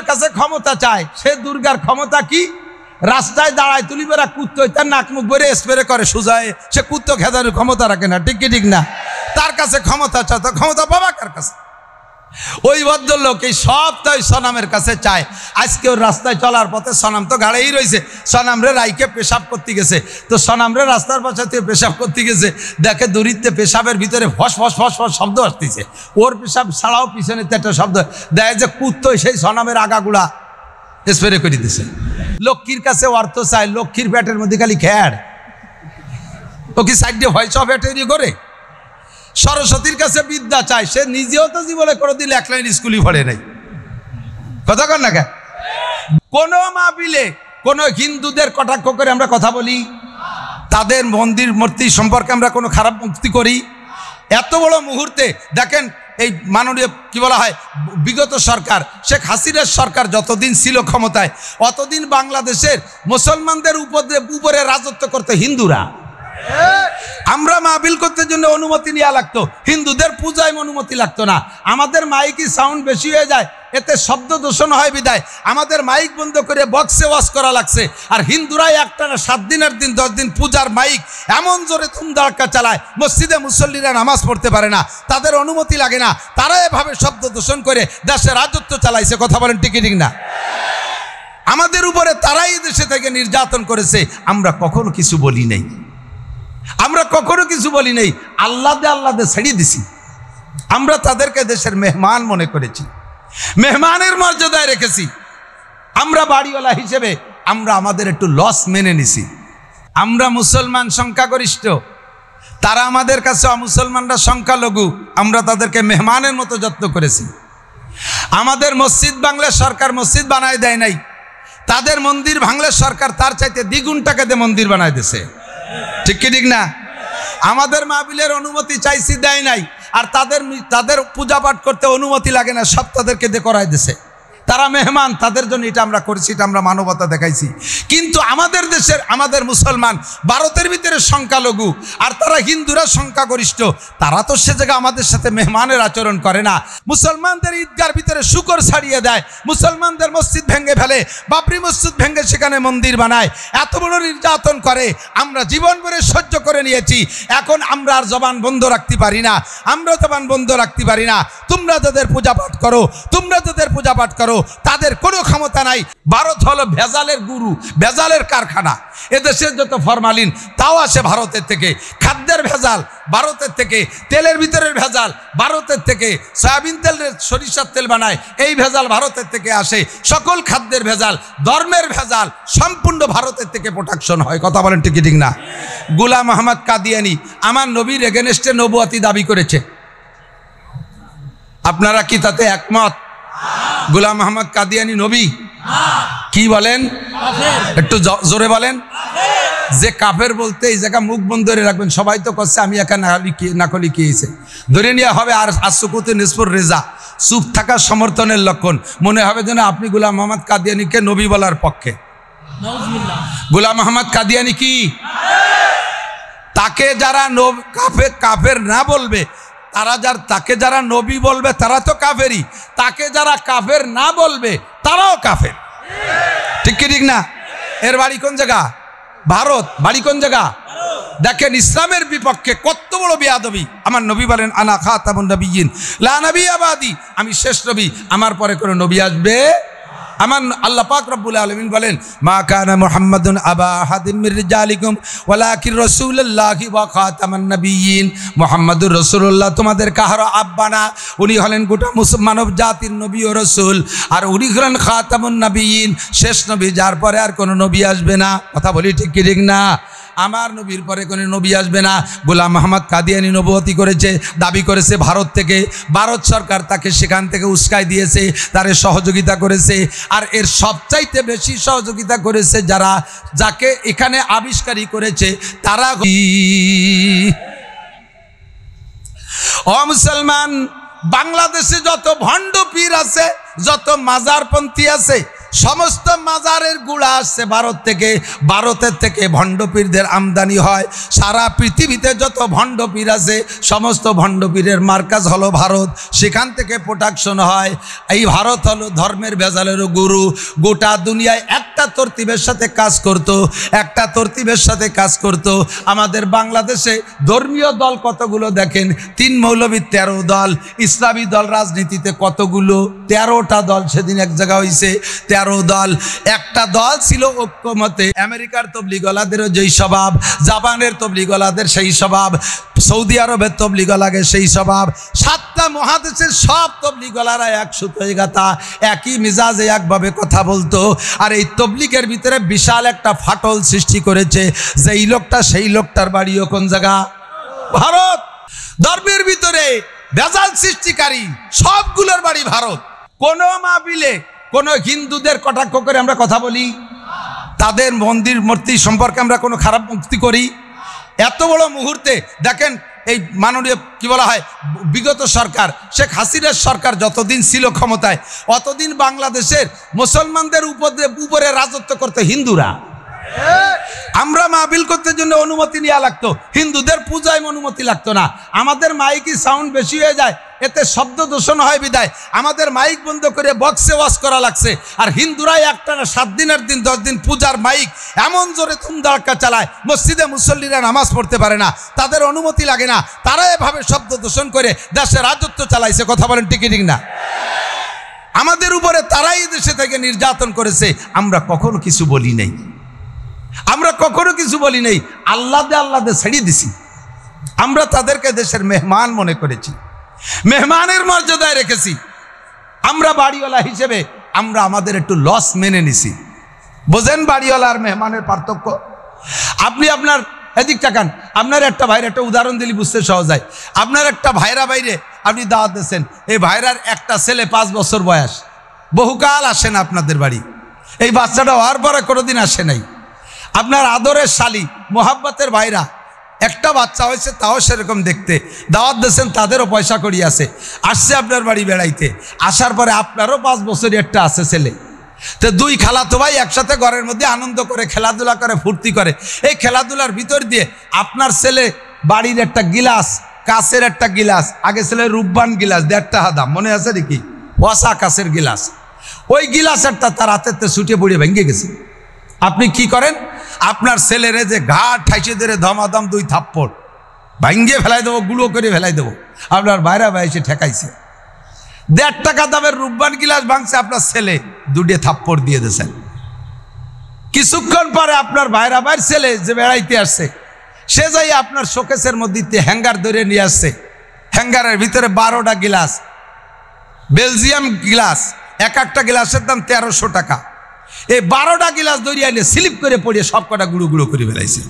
কাছে ক্ষমতা চায়, সে দুর্গার ক্ষমতা কি? রাস্তায় দাঁড়ায় তুলি বেড়া কুত্তো তার নাক মুখ ভরে স্প্রে করে সোজায়, সে কুত্তো খেদানোর ক্ষমতা রাখে না, ঠিক কি ঠিক না? তার কাছে ক্ষমতা চায়, তো ক্ষমতা পাবা কার কাছে? ওই ভদ্রলোক এই সব তো সনামের কাছে চায়। আজকে ওর রাস্তায় চলার পথে সনাম তো গাড়েই রয়েছে, সনামরে রাইকে পেশাব করতে গেছে, তো সনামরে রাস্তার পাশে পেশাব করতে গেছে, দেখে দূরিত্বে পেশাবের ভিতরে ফস ফস ফস ফস শব্দ আসতেছে, ওর পেশাব ছাড়াও পিছনে একটা শব্দ দেয় যে কুত্তই সেই সনামের আগাগুলা স্প্রে করে দিছে। লক্ষ্মীর কাছে অর্থ চায়, লক্ষ্মীর পেটের মধ্যে খালি খ্যাড়, ও কি সাইড দিয়ে ভয়েস অফ তৈরি করে? সরস্বতীর কাছে বিদ্যা চায়, সে নিজেও তো জীবনে কোনোদিন এক লাইন স্কুলই পড়ে নাই, কথা কর না কেন? কোন মাহফিলে কোন হিন্দুদের কটাক্ষ করে আমরা কথা বলি? তাদের মন্দির মূর্তি সম্পর্কে আমরা কোনো খারাপ মুক্তি করি? এত বড় মুহূর্তে দেখেন এই মাননীয় কি বলা হয় বিগত সরকার, শেখ হাসিনার সরকার যতদিন ছিল ক্ষমতায়, অতদিন বাংলাদেশের মুসলমানদের উপরে রাজত্ব করতে হিন্দুরা। আমরা মাহফিল করতে জন্য অনুমতি নেওয়া লাগতো, হিন্দুদের পূজায় অনুমতি লাগতো না। আমাদের মাইকি সাউন্ড বেশি হয়ে যায়, এতে শব্দ দূষণ হয় বিদায় আমাদের মাইক বন্ধ করে বক্সে ওয়াজ করা লাগছে। আর হিন্দুরাই একটানা 7 দিনের দিন 10 দিন পূজার মাইক এমন জোরে ধুমধাড়াক্কা চালায়, মসজিদে মুসল্লিরা নামাজ পড়তে পারে না, তাদের অনুমতি লাগে না, তারা এভাবে শব্দ দূষণ করে দেশে রাজত্ব চালাইছে। কথা বলেন ঠিক ঠিক না? আমাদের উপরে তারাই দেশে থেকে নির্যাতন করেছে, আমরা কখনো কিছু বলি নাই, আমরা কখনো কিছু বলি নাই, আল্লাহ দে ছেড়ে দিছি। আমরা তাদেরকে দেশের মেহমান মনে করেছি, মেহমানের মর্যাদায় রেখেছি। আমরা বাড়িওয়ালা হিসেবে আমরা আমাদের একটু লস মেনে নিছি। আমরা মুসলমান সংখ্যাগরিষ্ঠ, তারা আমাদের কাছে অমুসলমানরা সংখ্যালঘু, আমরা তাদেরকে মেহমানের মতো যত্ন করেছি। আমাদের মসজিদ বাংলা সরকার মসজিদ বানায় দেয় নাই, তাদের মন্দির ভাঙলে সরকার তার চাইতে দ্বিগুণ টাকা দিয়ে মন্দির বানায় দিছে, ঠিক কি ঠিক না? আমাদের মাহফিলের অনুমতি চাইছি, দেয় নাই, আর তাদের পূজা পাঠ করতে অনুমতি লাগে না, সব তাদেরকে দিয়ে করাই দিছে। তারা মেহমান, তাদের জন্য এটা আমরা করেছি, এটা আমরা মানবতা দেখাইছি। কিন্তু আমাদের দেশের আমাদের মুসলমান ভারতের ভিতরে সংখ্যালঘু, আর তারা হিন্দুরা সংখ্যাগরিষ্ঠ, তারা তো সে জায়গায় আমাদের সাথে মেহমানের আচরণ করে না। মুসলমানদের ঈদগার ভিতরে শুকর ছাড়িয়ে দেয়, মুসলমানদের মসজিদ ভেঙে ফেলে, বাবরি মসজিদ ভেঙে সেখানে মন্দির বানায়, এত বড় নির্যাতন করে। আমরা জীবন ভরে সহ্য করে নিয়েছি, এখন আমরা আর জবান বন্ধ রাখতে পারি না, আমরা জবান বন্ধ রাখতে পারি না। তোমরা যাদের পূজা পাঠ করো, তোমরা যাদের পূজা পাঠ করো, তাদের কোনো ক্ষমতা নাই। ভারত হলো ভেজালের গুরু, ভেজালের কারখানা। এদেশের যত ফরমালিন তাও আসে ভারতের থেকে, খাদ্যের ভেজাল ভারতের থেকে, তেলের ভিতরের ভেজাল ভারতের থেকে, সয়াবিন তেলের সরিষার তেল বানায়, এই ভেজাল ভারতের থেকে আসে। সকল খাদ্যের ভেজাল, ধর্মের ভেজাল, সম্পূর্ণ ভারতের থেকে প্রোটেকশন হয়। কথা বলেন ঠিক ঠিক না? গোলাম আহমদ কাদিয়ানি আমার নবীর এগেনস্টে নবুয়তি দাবি করেছে, আপনারা কি তাতে একমত? গোলাম আহমদ কাদিয়ানি নবী? কি বলেন? একটু জোরে বলেন। যে কাফের বলতে এই জায়গা মুখ বন্ধ করে রাখবেন, সবাই তো করছে, আমি একা নাকলি কি হয়েছে ধরে নেওয়া হবে। আর আসুকুতে নিসপুর রেজা, চুপ থাকা সমর্থনের লক্ষণ। মনে হবে যেন আপনি গোলাম আহমদ কাদিয়ানিকে নবী বলার পক্ষে। গোলাম আহমদ কাদিয়ানি কি? তাকে যারা কাফের না বলবে, তাকে যারা নবী বলবে তারা তো কাফেরই, তাকে যারা কাফের না বলবে তারাও কাফের, ঠিক কি ঠিক না? এর বাড়ি কোন জায়গা? ভারত। বাড়ি কোন জায়গা? দেখেন ইসলামের বিপক্ষে কত বড় বেয়াদবি। আমার নবী বলেন আনা খাতামুন নবিয়্যিন লা নবিয়্যা বাদি, আমি শেষ নবী, আমার পরে কোনো নবী আসবে। আমার আল্লাহ পাক রব্বুল আলামিন বলেন মা কানা মুহাম্মাদুন আবা আহাদিম মির রিজালিকুম ওয়ালাকিন রাসূলুল্লাহি ওয়া খাতামান নবিয়্যিন। মুহাম্মাদুর রাসূলুল্লাহ তোমাদের কাহারো আব্বা না, উনি হলেন গোটা মানব জাতির নবী ও রাসূল, আর উনি হলেন খাতামুন নবিয়্যিন, শেষ নবী, যার পরে আর কোনো নবী আসবে না। কথা বলি ঠিক কি ঠিক না? আমার নবীর পরে কোনো নবী আসবে না। গোলাম আহমদ কাদিয়ানি নবুয়তি করেছে, দাবি করেছে ভারত থেকে। ভারত সরকার তাকে সেখান থেকে উস্কাই দিয়েছে, তারে সহযোগিতা করেছে। আর এর সবচাইতে বেশি সহযোগিতা করেছে যাকে এখানে আবিষ্কারই করেছে তারা। ও মুসলমান, বাংলাদেশে যত ভণ্ড পীর আছে, যত মাজারপন্থী আছে, সমস্ত মাজারের গুড়া আসছে ভারত থেকে, ভারতের থেকে ভণ্ডপীরদের আমদানি হয়। সারা পৃথিবীতে যত ভণ্ডপীর আছে সমস্ত ভণ্ডপীরের মার্কাজ হলো ভারত, সেখান থেকে প্রোডাকশন হয়। এই ভারত হলো ধর্মের ভেজালেরও গুরু। গোটা দুনিয়ায় একটা তরতিবের সাথে কাজ করত, একটা তরতিবের সাথে কাজ করত। আমাদের বাংলাদেশে ধর্মীয় দল কতগুলো দেখেন, 3 মৌলবী 13 দল, ইসলামী দল রাজনীতিতে কতগুলো, 13টা দল সেদিন এক জায়গা হয়েছে, 13 দল। একটা দল ছিল ঐক্যমতে, আমেরিকার তবলিগলাদেরও যেই স্বভাব, জাপানের তবলিগলাদের সেই স্বভাব, সৌদি আরবের তবলিগলাদের সেই স্বভাব, 7টা মহাদেশের সব তবলিগলারা একসুত হয়ে গাতা, একই মিজাজে একভাবে কথা বলতো। আর এই তবলিগের ভিতরে বিশাল একটা ফাটল সৃষ্টি করেছে, যেই লোকটা সেই লোকটার বাড়িও কোন জায়গা? ভারত। ধর্মের ভিতরে ভেজাল সৃষ্টিকারী সবগুলোর বাড়ি ভারত। কোন মাহফিলে কোন হিন্দুদের কটাক্ষ করে আমরা কথা বলি? তাদের মন্দির মূর্তি সম্পর্কে আমরা কোনো খারাপ মুক্তি করি? এত বড় মুহূর্তে দেখেন এই মাননীয় কি বলা হয় বিগত সরকার, শেখ হাসিনার সরকার যতদিন ছিল ক্ষমতায়, অতদিন বাংলাদেশের মুসলমানদের উপরে রাজত্ব করতে হিন্দুরা। আমরা মাহফিল করতে জন্য অনুমতি নেওয়া লাগতো, হিন্দুদের পূজায় অনুমতি লাগতো না। আমাদের মাইকি সাউন্ড বেশি হয়ে যায়, এতে শব্দ দূষণ হয় বিদায় আমাদের মাইক বন্ধ করে বক্সে ওয়াজ করা লাগছে। আর হিন্দুরাই একটানা 7 দিনের দিন 10 দিন পূজার মাইক এমন জোরে ধুমধাড়াক্কা চালায়, মসজিদে মুসল্লিরা নামাজ পড়তে পারে না, তাদের অনুমতি লাগে না। তারা এভাবে শব্দ দূষণ করে দেশে রাজত্ব চালাইছে। কথা বলেন ঠিক ঠিক না? আমাদের উপরে তারাই দেশে থেকে নির্যাতন করেছে, আমরা কখনো কিছু বলি নাই, আমরা কখনো কিছু বলি নাই। আল্লাহ দে ছেড়ে দিছি। আমরা তাদেরকে দেশের মেহমান মনে করেছি, মেহমানের মর্যাদায় রেখেছি। আমরা বাড়িওয়ালা হিসেবে আমরা আমাদের একটু লস মেনে নিছি। বোঝেন বাড়িওয়ালা আর মেহমানের পার্থক্য? আপনি আপনার এদিক তাকান, আপনার একটা ভাইয়ের একটা উদাহরণ দিলে বুঝতে সহজ হয়। আপনার একটা ভাইরা বাইরে আপনি দাওয়াত দিয়েছেন, এই ভাইরার একটা ছেলে 5 বছর বয়স, বহুকাল আসে না আপনাদের বাড়ি, এই বাচ্চাটা হওয়ার পরে কোনোদিন আসে নাই। আপনার আদরের শালি মোহাব্বতের ভাইরা একটা বাচ্চা হয়েছে, তাও সেরকম দেখতে, দাওয়াত দিয়েছেন, তাদেরও পয়সা করি আছে, আসছে আপনার বাড়ি বেড়াইতে। আসার পরে আপনারও 5 বছরই একটা আছে ছেলে, তো 2 খালাতো ভাই একসাথে ঘরের মধ্যে আনন্দ করে খেলাধুলা করে ফুর্তি করে। এই খেলাধুলার ভিতর দিয়ে আপনার ছেলে বাড়ির একটা গিলাস, কাঁচের একটা গিলাস, আগে ছেলে রূপবান গিলাস 1.5 টাকা দাম, মনে আছে নাকি? ওয়াসা কাঁচের গিলাস, ওই গিলাসেরটা তার হাতেতে ছুটে পড়ে ভেঙে গেছে। আপনি কি করেন? আপনার ছেলেরে যে ঘাট ঠাইসে ধরে ধমাধম 2 থাপ্পড় ভাঙ্গে ফেলাই দেবো, গুঁড়ো করে ফেলাই দেবো। আপনার বাইরা এসে ঠেকাইছে, 1.5 টাকা দামের রূপবান গিলাস ভাঙছে, আপনার ছেলে 2 থাপ্পড় দিয়ে দিয়েছেন। কিছুক্ষণ পরে আপনার বাইরা ছেলে যে বেড়াইতে আসছে, সে যাই আপনার শোকেসের মধ্যে হ্যাঙ্গার ধরে নিয়ে আসছে, হ্যাঙ্গারের ভিতরে 12টা গিলাস, বেলজিয়াম গিলাস, এক একটা গিলাসের দাম 1300 টাকা। এই 12টা গিলাস ধরিয়ে আইলে স্লিপ করে পড়িয়ে সব কটা গুঁড়ো গুঁড়ো করে ফেলাইছে।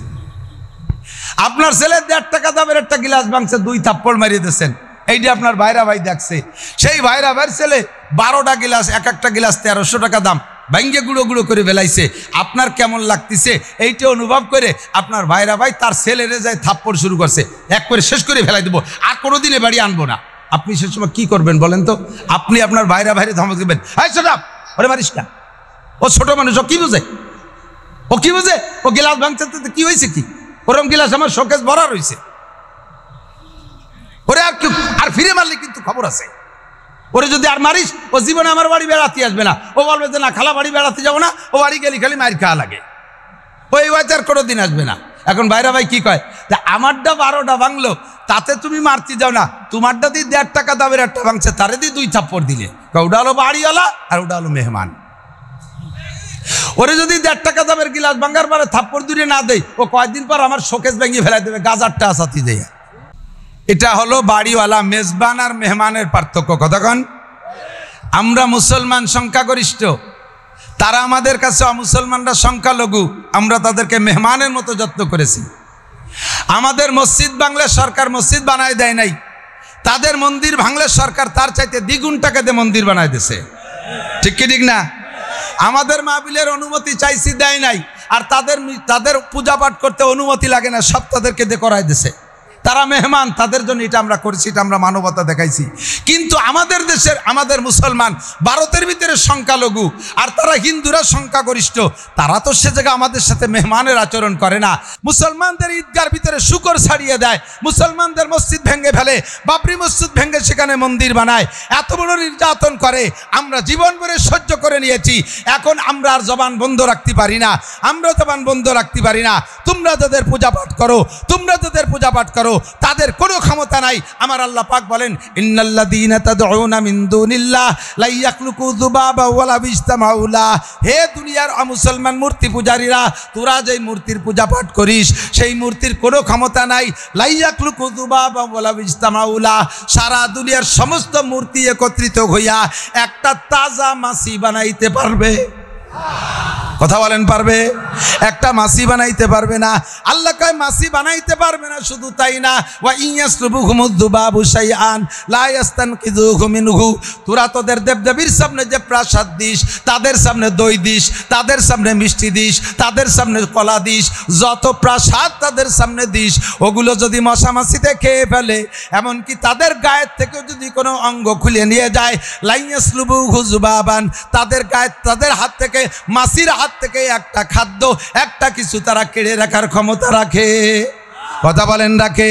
আপনার ছেলে 1.5 টাকা দামের একটা গিলাস ভাঙছে, 2 থাপ্পড় মারিয়ে দিয়েছেন। এইটা আপনার ভাইরা ভাই দেখছে, সেই ভাইরা ভাইয়ের ছেলে 12টা গিলাস, এক একটা গিলাস 1300 টাকা দাম, ভাঙ্গে গুঁড়ো গুঁড়ো করে ফেলাইছে। আপনার কেমন লাগতেছে এইটা অনুভব করে আপনার ভাইরা ভাই তার ছেলেরে যায় থাপ্পড় শুরু করছে, এক করে শেষ করে ফেলাই দেবো, আর কোনোদিনে বাড়ি আনবো না। আপনি সে সময় কি করবেন বলেন তো? আপনি আপনার ভাইরা ভাইরে ধমক দেবেন, হ্যাঁ সেটা ওরে মারিস না, ও ছোট মানুষ, ও কি বুঝে, ও কি বুঝে, ও গিলাস ভাঙছে কি হয়েছে, কি ওরম গিলাস আমার শোকেস ভরা রয়েছে, ওরে আর ফিরে মারলে কিন্তু খবর আছে। ওরে যদি আর মারিস, ও জীবনে আমার বাড়ি বেড়াতে আসবে না, ও বলবে যে না খালা বাড়ি বেড়াতে যাবো না, ও বাড়ি গেলি খালি মায়ের খাওয়া লাগে, ওই ওয়াইতে আর কোনোদিন আসবে না। এখন ভাইরা ভাই কি কয়, আমারটা 12টা ভাঙলো, তাতে তুমি মারতে যাও না, তোমারটা দিয়ে 1.5 টাকা দামের একটা ভাঙছে, তারে দিয়ে 2 থাপ্পড় দিলে, ওটা হলো বাড়িওয়ালা আর ওটা হলো মেহমান। ওরে যদি 1.5 টাকা দামের গিলাস ভাঙার পরে থাপ্পড় দূরে না দেয়, ও কয়েকদিন পর আমার শোকেস ভেঙে ফেলাই দেবে, গাজারটা আসাতি দেয়। এটা হলো বাড়িওয়ালা, মেজবান আর মেহমানের পার্থক্য। কতক্ষণ আমরা মুসলমান সংখ্যাগরিষ্ঠ, তারা আমাদের কাছে অমুসলমানরা সংখ্যালঘু, আমরা তাদেরকে মেহমানের মতো যত্ন করেছি। আমাদের মসজিদ ভাঙলে সরকার মসজিদ বানায় দেয় নাই, তাদের মন্দির ভাঙলে সরকার তার চাইতে দ্বিগুণ টাকা দিয়ে মন্দির বানায় দিছে। ঠিক কি ঠিক না? আমাদের মাহফিলের অনুমতি চাইছি, দেয় নাই, আর তাদের পূজা পাঠ করতে অনুমতি লাগে না, সব তাদেরকে দিয়ে করাই দিছে। তারা মেহমান, তাদের জন্য এটা আমরা করেছি, এটা আমরা মানবতা দেখাইছি। কিন্তু আমাদের দেশের আমাদের মুসলমান ভারতের ভিতরে সংখ্যালঘু, আর তারা হিন্দুরা সংখ্যাগরিষ্ঠ, তারা তো সে জায়গায় আমাদের সাথে মেহমানের আচরণ করে না। মুসলমানদের ঈদগার ভিতরে শুকর ছাড়িয়ে দেয়, মুসলমানদের মসজিদ ভেঙে ফেলে, বাবরি মসজিদ ভেঙে সেখানে মন্দির বানায়, এত বড় নির্যাতন করে। আমরা জীবন ভরে সহ্য করে নিয়েছি, এখন আমরা আর জবান বন্ধ রাখতে পারি না, আমরা জবান বন্ধ রাখতে পারি না। তোমরা যাদের পূজা পাঠ করো, তোমরা যাদের পূজা পাঠ করো, তাদের কোনো ক্ষমতা নাই। আমার আল্লাহ পাক বলেন, ইন্নাল্লাযীনা তাদউনা মিন দুনিল্লাহ লা ইয়াখলুকু যুবাবা ওয়ালা বিজতামাউ লাহ। হে দুনিয়ার মুসলমান মূর্তি পূজারীরা, তোরা যেই মূর্তির পূজা পাঠ করিস, সেই মূর্তির কোনো ক্ষমতা নাই। লা ইয়াখলুকু যুবাবা ওয়ালা বিজতামাউ লাহ। সারা দুনিয়ার সমস্ত মূর্তি একত্রিত হইয়া একটা তাজা মাছি বানাইতে পারবে? কথা বলেন, পারবে? একটা মাছি বানাইতে পারবে না। আল্লাহ কয় মাছি বানাইতে পারবে না, শুধু তাই না, ওয়া ইয়াসলুবুহুমুদ যুবাবু শাইআন লা ইয়াস্তানকিযুহু মিনহু। তোরা তোদের দেবদেবীর সামনে যে প্রসাদ দিস, তাদের সামনে দই দিস, তাদের সামনে মিষ্টি দিস, তাদের সামনে কলা দিস, যত প্রসাদ তাদের সামনে দিস, ওগুলো যদি মশা মাছিতে খেয়ে ফেলে, এমনকি তাদের গায়ের থেকে যদি কোনো অঙ্গ খুলে নিয়ে যায়, লা ইয়াসলুবুহু যুবাবান, তাদের গায়ে, তাদের হাত থেকে, মাছির হাত থেকে একটা খাদ্য, একটা কিছু তারা কেড়ে রাখার ক্ষমতা রাখে। কথা বলেন, রাখে?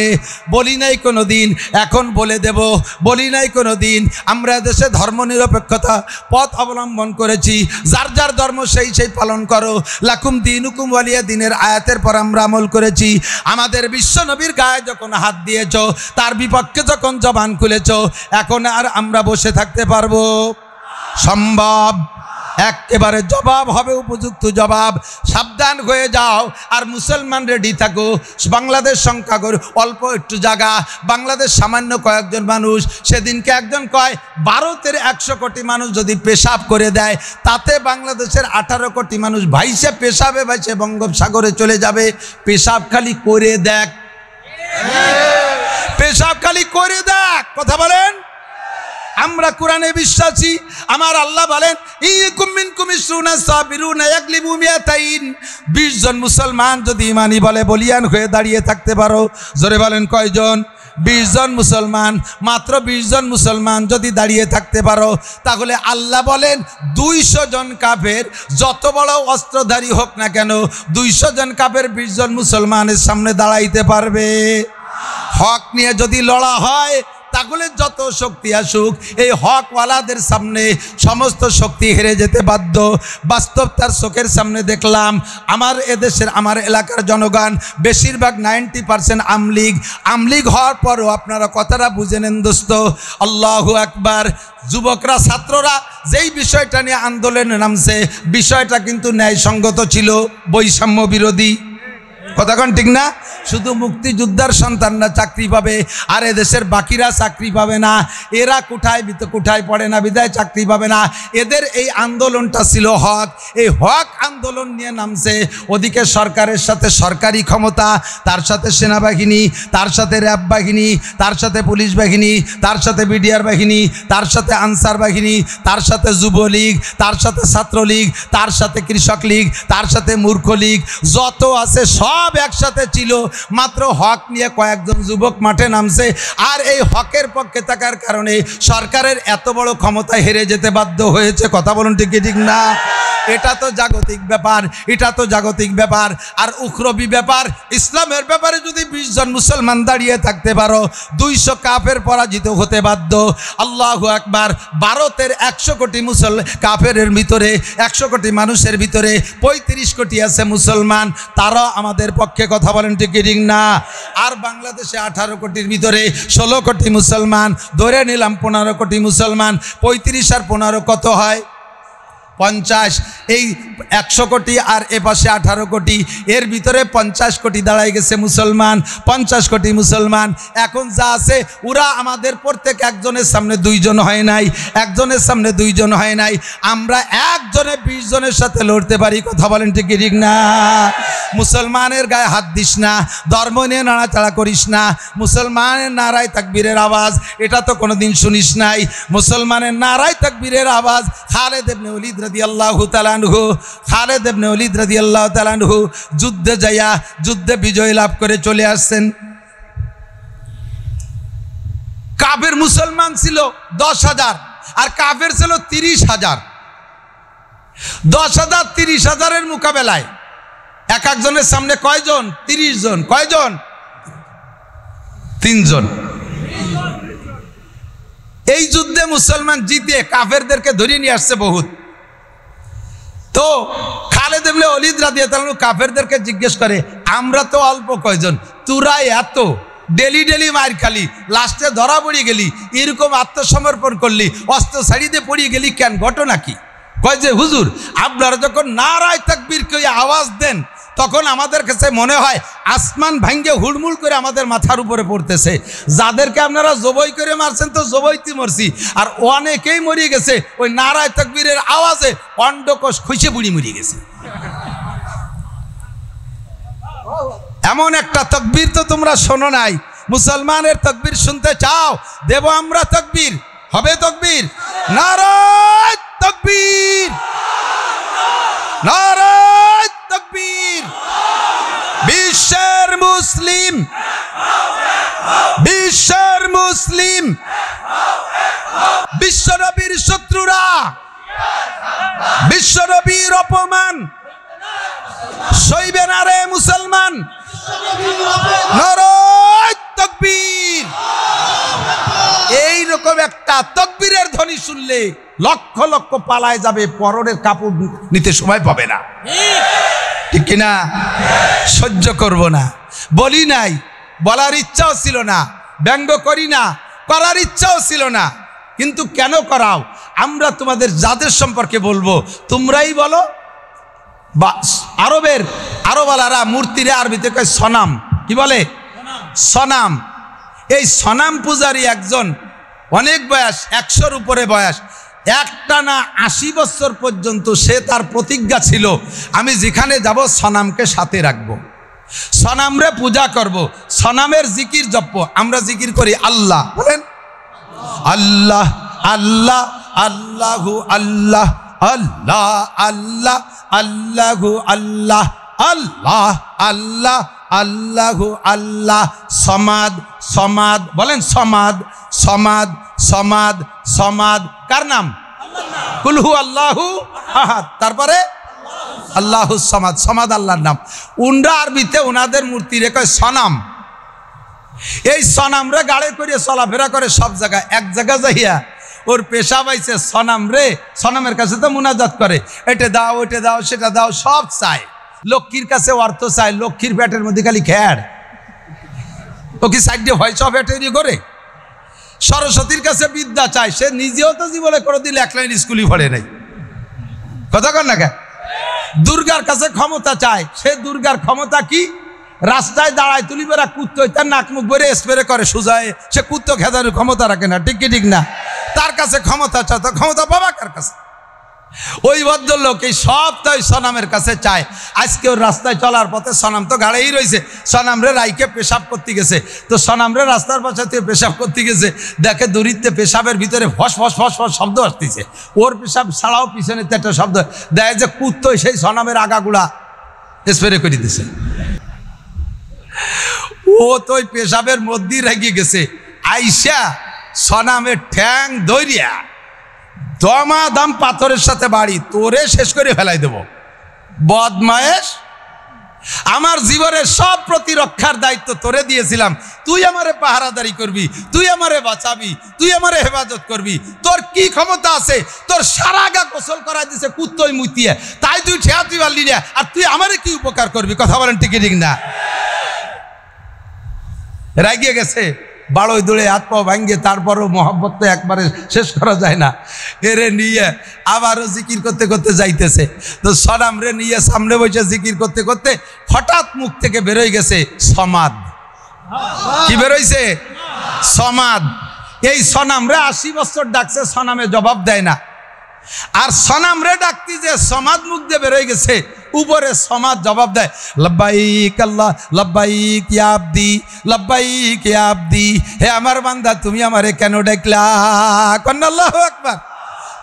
বলি নাই কোনো দিন, এখন বলে দেব, বলি নাই কোনো দিন। আমরা দেশে ধর্মনিরপেক্ষতা পথ অবলম্বন করেছি, যার যার ধর্ম সেই সেই পালন করো, লাকুম দীনুকুম ওয়ালিয়া দিনের আয়াতের পর আমরা আমল করেছি। আমাদের বিশ্ব নবীর গায়ে যখন হাত দিয়েছ, তার বিপক্ষে যখন জবান খুলেছ, এখন আর আমরা বসে থাকতে পারবো? সম্ভব? একেবারে জবাব হবে, উপযুক্ত জবাব। সাবধান হয়ে যাও। আর মুসলমান রেডি থাকো। বাংলাদেশ সংখ্যাগরিষ্ঠ, অল্প একটু জায়গা, বাংলাদেশ সামান্য কয়েকজন মানুষ। সেদিনকে একজন কয়, ভারতের 100 কোটি মানুষ যদি পেশাব করে দেয়, তাতে বাংলাদেশের 18 কোটি মানুষ ভাইসে পেশাবে ভাইসে বঙ্গোপসাগরে চলে যাবে। পেশাব খালি করে দেখ, পেশাব খালি করে দেখ। কথা বলেন? আমরা কোরআনে বিশ্বাসী। আমার আল্লাহ বলেন, 20 জন মুসলমান যদি ইমানি বলে বলিয়ান হয়ে দাঁড়িয়ে থাকতে পারো, জোরে বলেন কয়জন? 20 জন মুসলমান, মাত্র 20 জন মুসলমান যদি দাঁড়িয়ে থাকতে পারো, তাহলে আল্লাহ বলেন 200 জন কাফের যত বড় অস্ত্রধারী হোক না কেন, 200 জন কাফের 20 জন মুসলমানের সামনে দাঁড়াইতে পারবে? হক নিয়ে যদি লড়া হয়, তাহলে যত শক্তি আসুক, এই হকওয়ালাদের সামনে সমস্ত শক্তি হেরে যেতে বাধ্য। বাস্তব তার চোখের সামনে দেখলাম। আমার এদেশের, আমার এলাকার জনগণ বেশিরভাগ 90% আমলিগ হওয়ার পরও আপনারা কথাটা বুঝে নেন দোস্ত। আল্লাহু আকবার। যুবকরা, ছাত্ররা যেই বিষয়টা নিয়ে আন্দোলনে নামছে, বিষয়টা কিন্তু ন্যায়সঙ্গত ছিল, বৈষম্য বিরোধী। কথাক্ষণ ঠিক না? শুধু মুক্তিযোদ্ধার সন্তানরা চাকরি পাবে, আর এদেশের বাকিরা চাকরি পাবে না। এরা কোঠায় পড়ে না, বিদায় চাকরি পাবে না। এদের এই আন্দোলনটা ছিল হক। এই হক আন্দোলন নিয়ে নামছে। ওদিকে সরকারের সাথে সরকারি ক্ষমতা, তার সাথে সেনাবাহিনী, তার সাথে র্যাব বাহিনী, তার সাথে পুলিশ বাহিনী, তার সাথে বিডিআর বাহিনী, তার সাথে আনসার বাহিনী, তার সাথে যুবলীগ, তার সাথে ছাত্রলীগ, তার সাথে কৃষক লীগ, তার সাথে মূর্খ লীগ, যত আছে সব একসাথে ছিল। মাত্র হক নিয়ে কয়েকজন যুবক মাঠে নামছে, আর এই হকের পক্ষে থাকার কারণে সরকারের এত বড় ক্ষমতা হেরে যেতে বাধ্য হয়েছে। কথা বলুন, ঠিক ঠিক না? এটা তো জাগতিক ব্যাপার, এটা তো জাগতিক ব্যাপার। আর উখরবি ব্যাপার, ইসলামের ব্যাপারে যদি 20 জন মুসলমান দাঁড়িয়ে থাকতে পারো, 200 কাফের পরাজিত হতে বাধ্য। আল্লাহু আকবার। ভারতের 100 কোটি কাফেরের ভিতরে, 100 কোটি মানুষের ভিতরে 35 কোটি আছে মুসলমান, তারা আমাদের পক্ষে। কথা বলেন, ঠিক ঠিক না? আর বাংলাদেশে 18 কোটির ভিতরে 16 কোটি মুসলমান, ধরে নিলাম 15 কোটি মুসলমান। 35 আর 15 কত হয়? 50। এই 100 কোটি আর এ পাশে 18 কোটি, এর ভিতরে 50 কোটি দাঁড়ায় গেছে মুসলমান। 50 কোটি মুসলমান এখন যা আছে, ওরা আমাদের প্রত্যেক একজনের সামনে 2 জন হয় নাই, একজনের সামনে 2 জন হয় নাই। আমরা একজনে 20 জনের সাথে লড়তে পারি। কথা বলেন, ঠিক ঠিক না? মুসলমানের গায়ে হাত দিস না, ধর্ম নিয়ে নাড়াচাড়া করিস না। মুসলমানের নারায় তাকবীরের আওয়াজ, এটা তো কোনোদিন শুনিস নাই। মুসলমানের নারায় তাকবীরের আওয়াজ। খালেদ ইবনে ওলীদ রাদিয়াল্লাহু তাআলা আনহু, খালেদ ইবনে ওলীদ রাদিয়াল্লাহু তাআলা আনহু যুদ্ধে যাইয়া, যুদ্ধে বিজয় লাভ করে চলে আসছেন। কাফের মুসলমান ছিল 10,000 আর কাফের ছিল 30,000। 10,000 30,000-এর মোকাবেলায় এক একজনের সামনে কয়জন? 30 জন। কয়জন? 3 জন। এই যুদ্ধে মুসলমান জিতে কাফেরদেরকে ধরিয়ে নিয়ে আসছে বহুত। তো খালেদ ইবনে ওলীদ রাদিয়াল্লাহু আনহু কাফেরদেরকে জিজ্ঞেস করে, আমরা তো অল্প কয়জন, তোরা এত ডেলি ডেলি মার খালি, লাস্টে ধরা পড়ে গেলি, এরকম আত্মসমর্পণ করলি, অস্ত্র ছাড়িয়ে পড়িয়ে গেলি কেন, ঘটনা কি? কয় যে হুজুর, আপনারা যখন নারায়ে তাকবীর কে আওয়াজ দেন তখন আমাদের কাছে মনে হয় আসমান ভাঙ্গে হুড়মুড় করে আমাদের মাথার উপরে পড়তেছে। যাদেরকে আপনারা জবাই করে মারছেন তো জবাইতে মরছি, আর অনেকেই মরিয়ে গেছে ওই নারায়ে তাকবীরের আওয়াজে, অন্ডকোষ খুঁজে বুড়ি মরিয়ে গেছে। এমন একটা তাকবীর তো তোমরা শোনো নাই। মুসলমানের তাকবীর শুনতে চাও? দেব আমরা তাকবীর, হবে তাকবীর, নারায়ে তাকবীর, নারায়ে তাকবীর। বিশ্বের মুসলিম, বিশ্বের মুসলিম, বিশ্বনবীর শত্রুরা, বিশ্বনবীর অপমান সইবে না রে মুসলমান। নারায়ে তাকবীর। এইরকম একটা তাকবীরের ধ্বনি শুনলে লক্ষ লক্ষ পালায় যাবে, পরনের কাপড় নিতে সময় পাবে না, ঠিক কিনা? সহ্য করব না, বলি নাই, বলার ইচ্ছাও ছিল না, ব্যঙ্গ করি না, করার ইচ্ছাও ছিল না, কিন্তু কেন করাও? আমরা তোমাদের যাদের সম্পর্কে বলবো তোমরাই বলো। বা আরবালারা মূর্তিরে আরবিতে কয় সনাম, কি বলে? সনাম। এই সনাম পূজারী একজন, অনেক বয়স, 100-র উপরে বয়স, একটানা 80 বছর পর্যন্ত সে তার প্রতিজ্ঞা ছিল, আমি যেখানে যাব সনামকে সাথে রাখবো, সনামরে পূজা করব, সনামের জিকির জপ। আমরা জিকির করি আল্লাহ, বলেন আল্লাহ আল্লাহ, আল্লাহু আল্লাহ, আল্লাহ আল্লাহ, আল্লাহু আল্লাহ, আল্লাহ আল্লাহ, আল্লাহু আল্লাহ। সমাদ সমাদ, বলেন সমাদ সমাদ সমাদ সমাদ। কার নাম? কুল হু আল্লাহু আহাদ, তারপরে আল্লাহু সমাদ, সমাদ আল্লাহর নাম। উনরা আরবিতে ওনাদের মূর্তি রেখে সনাম। এই সনামরে গাড়ে করে চলাফেরা করে সব জায়গায়। এক জায়গায় যাইয়া ওর পেশা পাইছে সনাম রে, সনামের কাছে তো মুনাজাত করে, এটা দাও ওইটা দাও সেটা দাও, সব চায়। লক্ষ্মীর কাছে অর্থ চায়, লক্ষ্মীর পেটের মধ্যে খালি খেয়ার, ও কি সাইডে হয় সব তৈরি করে। সরস্বতীর কাছে বিদ্যা চায়, সে নিজেও তো জীবনে কোনোদিন 1 লাইন স্কুলই পড়ে নাই, কথা কর না কেন? দুর্গার কাছে ক্ষমতা চায়, সে দুর্গার ক্ষমতা কি? রাস্তায় দাঁড়ায় তুলি বেড়া কুত্তো তার নাক মুখ ভরে স্প্রে করে সুজায়, সে কুত্তো খেদানোর ক্ষমতা রাখে না, ঠিক কি ঠিক না? তার কাছে ক্ষমতা চায়, তো ক্ষমতা পাবা কার কাছে? ওই ভদ্রলোক এই সব তাই সনামের কাছে চায়। আজকে ওর রাস্তায় চলার পথে সনাম তো গাড়েই রয়েছে, সনামরে রাইকে পেশাব করতে গেছে, তো সনামরে রাস্তার পাশে থেকে পেশাব করতে গেছে, দেখে দূরিত্বে পেশাবের ভিতরে ফস ফস ফস ফস শব্দ আসতেছে, ওর পেশাব ছাড়াও পিছনে একটা শব্দ দেয় যে কুত্তই সেই সনামের আগাগুলা স্প্রে করে দিছে। ও তো ওই পেশাবের মধ্যেই রেগে গেছে, আইসা সনামের ঠ্যাং ধরিয়া দমাদম পাথরের সাথে বাড়ি, তোরে শেষ করে ফেলাই দেব বদমায়েশ। আমার জীবনের সব প্রতিরক্ষার দায়িত্ব তোরে দিয়েছিলাম, তুই আমারে পাহারাদারি করবি, তুই আমারে বাঁচাবি, তুই আমারে হেফাজত করবি। তোর কি ক্ষমতা আছে? তোর সারা গা গোসল করা দিছে কুত্তই মুতিয়ে, তাই তুই ঠেয়াতে পারলি না, আর তুই আমারে কি উপকার করবি? কথা বলেন ঠিক ঠিক না? রাগিয়ে গেছে, বাড়োই দৌড়ে হাত পাও ভাঙ্গে, তারপরও মহব্বত তো একবারে শেষ করা যায় না। এরে নিয়ে আবারও জিকির করতে করতে যাইতেছে, তো সনাম রে নিয়ে সামনে বসে জিকির করতে করতে হঠাৎ মুখ থেকে বেরোয় গেছে সমাদ। কি বেরোইছে? সমাদ। এই সনাম রে 80 বছর ডাকছে, সনামে জবাব দেয় না। আর সনাম রে ডাকতি যে সমাদ মুখ দিয়ে বেরোয় গেছে, উপরে সমাদ জবাব দেয়, লব্বাইক আল্লাহ লব্বাইক ইয়া আবদি, লব্বাইক ইয়া আবদি, হে আমার বান্দা তুমি আমারে কেন ডাকলা? কন্না আল্লাহু আকবার।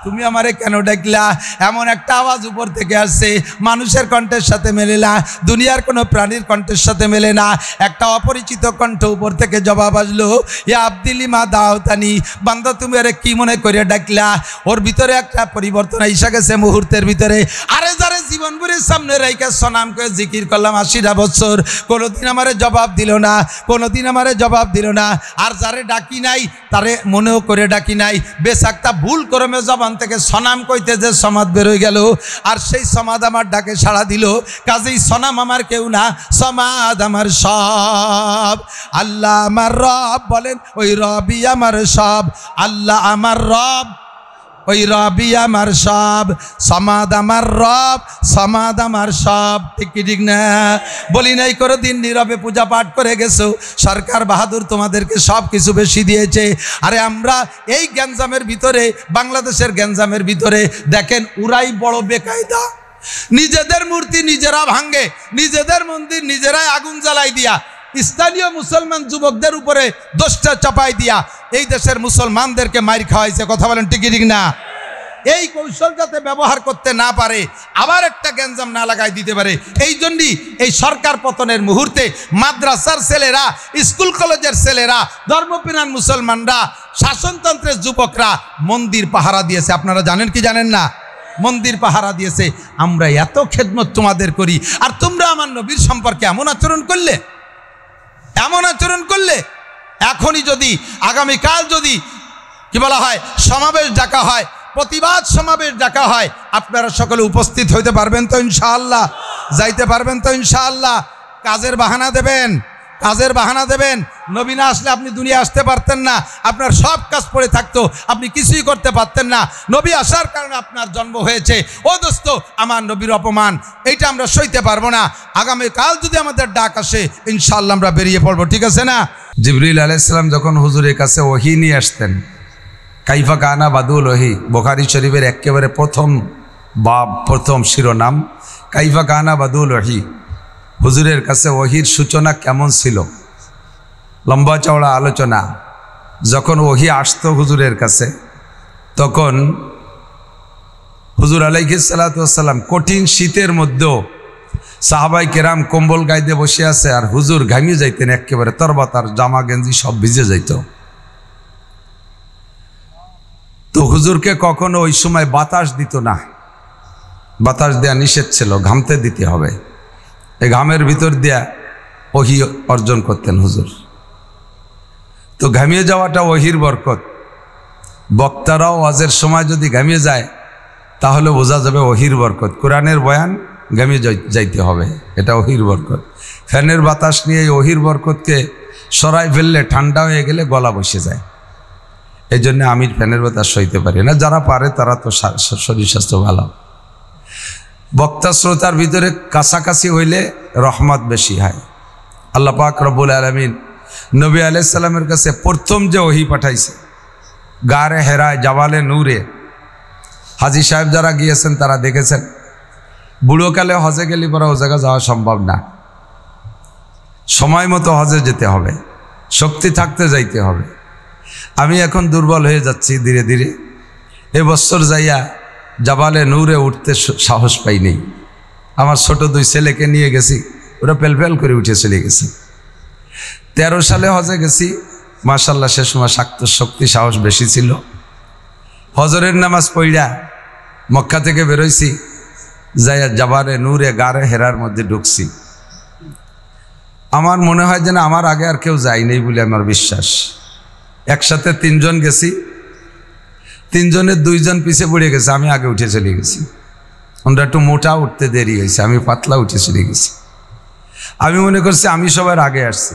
তুমি আমারে কেন ডাকলা? এমন একটা আওয়াজ উপর থেকে আসছে, মানুষের কণ্ঠের সাথে মেলে না, দুনিয়ার কোনো প্রাণীর কণ্ঠের সাথে মেলে না। একটা অপরিচিত কণ্ঠ উপর থেকে জবাব আসলো, ইয়া আব্দিলি মা দাওতানি, বান্দা তুমি আরে কি মনে করে ডাকলা? ওর ভিতরে একটা পরিবর্তন এসে গেছে মুহূর্তের ভিতরে। আরে যারে জীবন ভরে সামনে রেখে সনাম করে জিকির করলাম 80টা বছর, কোনোদিন আমারে জবাব দিল না, কোনোদিন আমারে জবাব দিল না। আর যারে ডাকি নাই তারে মনেও করে ডাকি নাই, বেশাকটা ভুল করমে জবান থেকে সনাম কইতে যে সমাদ বেরোয় গেল, আর সেই সমাদ আমার ডাকে সাড়া দিল। কাজেই সনাম আমার কেউ না, সমাদ আমার সব। আল্লাহ আমার রব, বলেন ওই রবই আমার সব। আল্লাহ আমার রব, ওই রবি আমার সব। সমাদ আমার রব, সমাদ আমার সব। ঠিক কি ঠিক না? বলি নাই কোনো দিন নীরবে পূজা পাঠ করে গেছো, সরকার বাহাদুর তোমাদেরকে সব কিছু বেশি দিয়েছে। আরে আমরা এই গ্যাঞ্জামের ভিতরে, বাংলাদেশের গ্যাঞ্জামের ভিতরে দেখেন উরাই বড় বেকায়দা। নিজেদের মূর্তি নিজেরা ভাঙ্গে, নিজেদের মন্দির নিজেরাই আগুন জ্বালাই দিয়া, স্থানীয় মুসলমান যুবকদের উপরে দোষটা চাপাই দিয়া এই দেশের মুসলমানদেরকে মাইর খাওয়াইছে। কথা বলেন ঠিক ঠিক না? এই কৌশল যাতে ব্যবহার করতে না পারে, আবার একটা গ্যাঞ্জাম না লাগাই দিতে পারে, এই জন্যই এই সরকার পতনের মুহূর্তে মাদ্রাসার ছেলেরা, স্কুল কলেজের ছেলেরা, ধর্মপ্রাণ মুসলমানরা, শাসনতন্ত্রের যুবকরা মন্দির পাহারা দিয়েছে। আপনারা জানেন কি জানেন না? মন্দির পাহারা দিয়েছে। আমরা এত খেদমত তোমাদের করি, আর তোমরা আমার নবীর সম্পর্কে এমন আচরণ করলে, এমন আচরণ করলে। এখনই যদি, আগামীকাল যদি কি বলা হয়, সমাবেশ ডাকা হয়, প্রতিবাদ সমাবেশ ডাকা হয়, আপনারা সকলে উপস্থিত হইতে পারবেন তো ইনশাআল্লাহ? যাইতে পারবেন তো ইনশাআল্লাহ? কাজের বাহানা দেবেন, কাজের বাহানা দেবেন। নবী না আসলে আপনি দুনিয়া আসতে পারতেন না, আপনার সব কাজ পড়ে থাকতো, আপনি কিছুই করতে পারতেন না। নবী আসার কারণে আপনার জন্ম হয়েছে। ও দোস্ত, আমার নবীর অপমান এইটা আমরা সইতে পারবো না। আগামীকাল যদি আমাদের ডাক আসে, ইনশাআল্লাহ আমরা বেরিয়ে পড়বো, ঠিক আছে না? জিবরিল আলাইহিস সালাম যখন হুজুরের কাছে ওহী নিয়ে আসতেন, কাইফা কানা বাদুল ওহী, বুখারী শরীফের একেবারে প্রথম বাব, প্রথম শিরোনাম কাইফা কানা বাদুল ওহী। হুজুরের কাছে ওহির সূচনা কেমন ছিল, লম্বা চওড়া আলোচনা। যখন ওহি আসতো হুজুরের কাছে, তখন হুজুর আলাইহিস সালাতু ওয়াস সালাম কঠিন শীতের মধ্যেও সাহাবাই কেরাম কম্বল গায়ে দিয়ে বসে আছে, আর হুজুর ঘামিয়ে যাইতেন একেবারে, তরবাতার জামা গেঞ্জি সব ভিজে যাইত। তো হুজুরকে কখনো ওই সময় বাতাস দিত না, বাতাস দেয়া নিষেধ ছিল, ঘামতে দিতে হবে। এই ঘামের ভিতর দিয়া ওহী অর্জন করতেন হুজুর। তো ঘামিয়ে যাওয়াটা ওহির বরকত। বক্তারাও ওয়াজের সময় যদি ঘামিয়ে যায় তাহলে বোঝা যাবে ওহির বরকত। কোরআনের বয়ান ঘামিয়ে যাইতে হবে, এটা ওহির বরকত। ফ্যানের বাতাস নিয়ে এই ওহির বরকতকে সরাই ফেললে ঠান্ডা হয়ে গেলে গলা বসে যায়। এই জন্য আমি ফ্যানের বাতাস সইতে পারি না, যারা পারে তারা তো শরীর স্বাস্থ্য ভালো। বক্তা শ্রোতার ভিতরে কাছাকাছি হইলে রহমত বেশি হয়। আল্লাহ পাক রব্বুল আলামিন নবী আলাইহিস সালামের কাছে প্রথম যে ওহী পাঠাইছে, গারে হেরায়, জাবালে নূরে। হাজী সাহেব যারা গিয়েছেন তারা দেখেছেন, বুড়োকালে হজে গেলে পরে ও জায়গা যাওয়া সম্ভব না। সময় মতো হজে যেতে হবে, শক্তি থাকতে যাইতে হবে। আমি এখন দুর্বল হয়ে যাচ্ছি ধীরে ধীরে। এবছর যাইয়া জাবালে নূরে উঠতে সাহস পাই নেই। আমার ছোট দুই ছেলেকে নিয়ে গেছি, ওরা পেলপেল করে উঠে চলে গেছে। 13 সালে হজে গেছি, মাশাআল্লাহ সে সময় শক্তি সাহস বেশি ছিল। হজরের নামাজ পড়া মক্কা থেকে বেরোইছি, যাইয়া জাবালে নূরে গারে হেরার মধ্যে ঢুকছি। আমার মনে হয় যেন আমার আগে আর কেউ যায় নেই বলে আমার বিশ্বাস। একসাথে 3 জন গেছি, 3 জনের 2 জন পিছে পড়ে গেছে, আমি আগে উঠে চলে গেছি। ওরা একটু মোটা উঠতে দেরি হয়েছে, আমি পাতলা উঠে চলে গেছি। আমি মনে করছি আমি সবার আগে আসছি।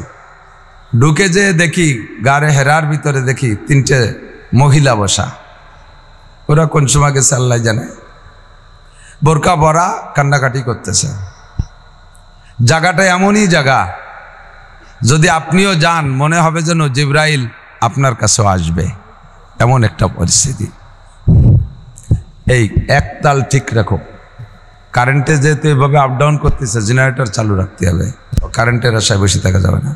ঢুকে যে দেখি গারে হেরার ভিতরে দেখি 3টে মহিলা বসা। ওরা কোন সময় গেছে আল্লাহ জানে, বোরকা পরা কান্নাকাটি করতেছে। জায়গাটা এমনই জায়গা, যদি আপনিও যান মনে হবে যেন জিবরাইল আপনার কাছেও আসবে, এমন একটা পরিস্থিতি। এই একতাল ঠিক রাখো। কারেন্টে যেহেতু এভাবে আপ ডাউন করতেছে, জেনারেটর চালু রাখতে হবে, কারেন্টের আশায় বসে থাকা যাবে না।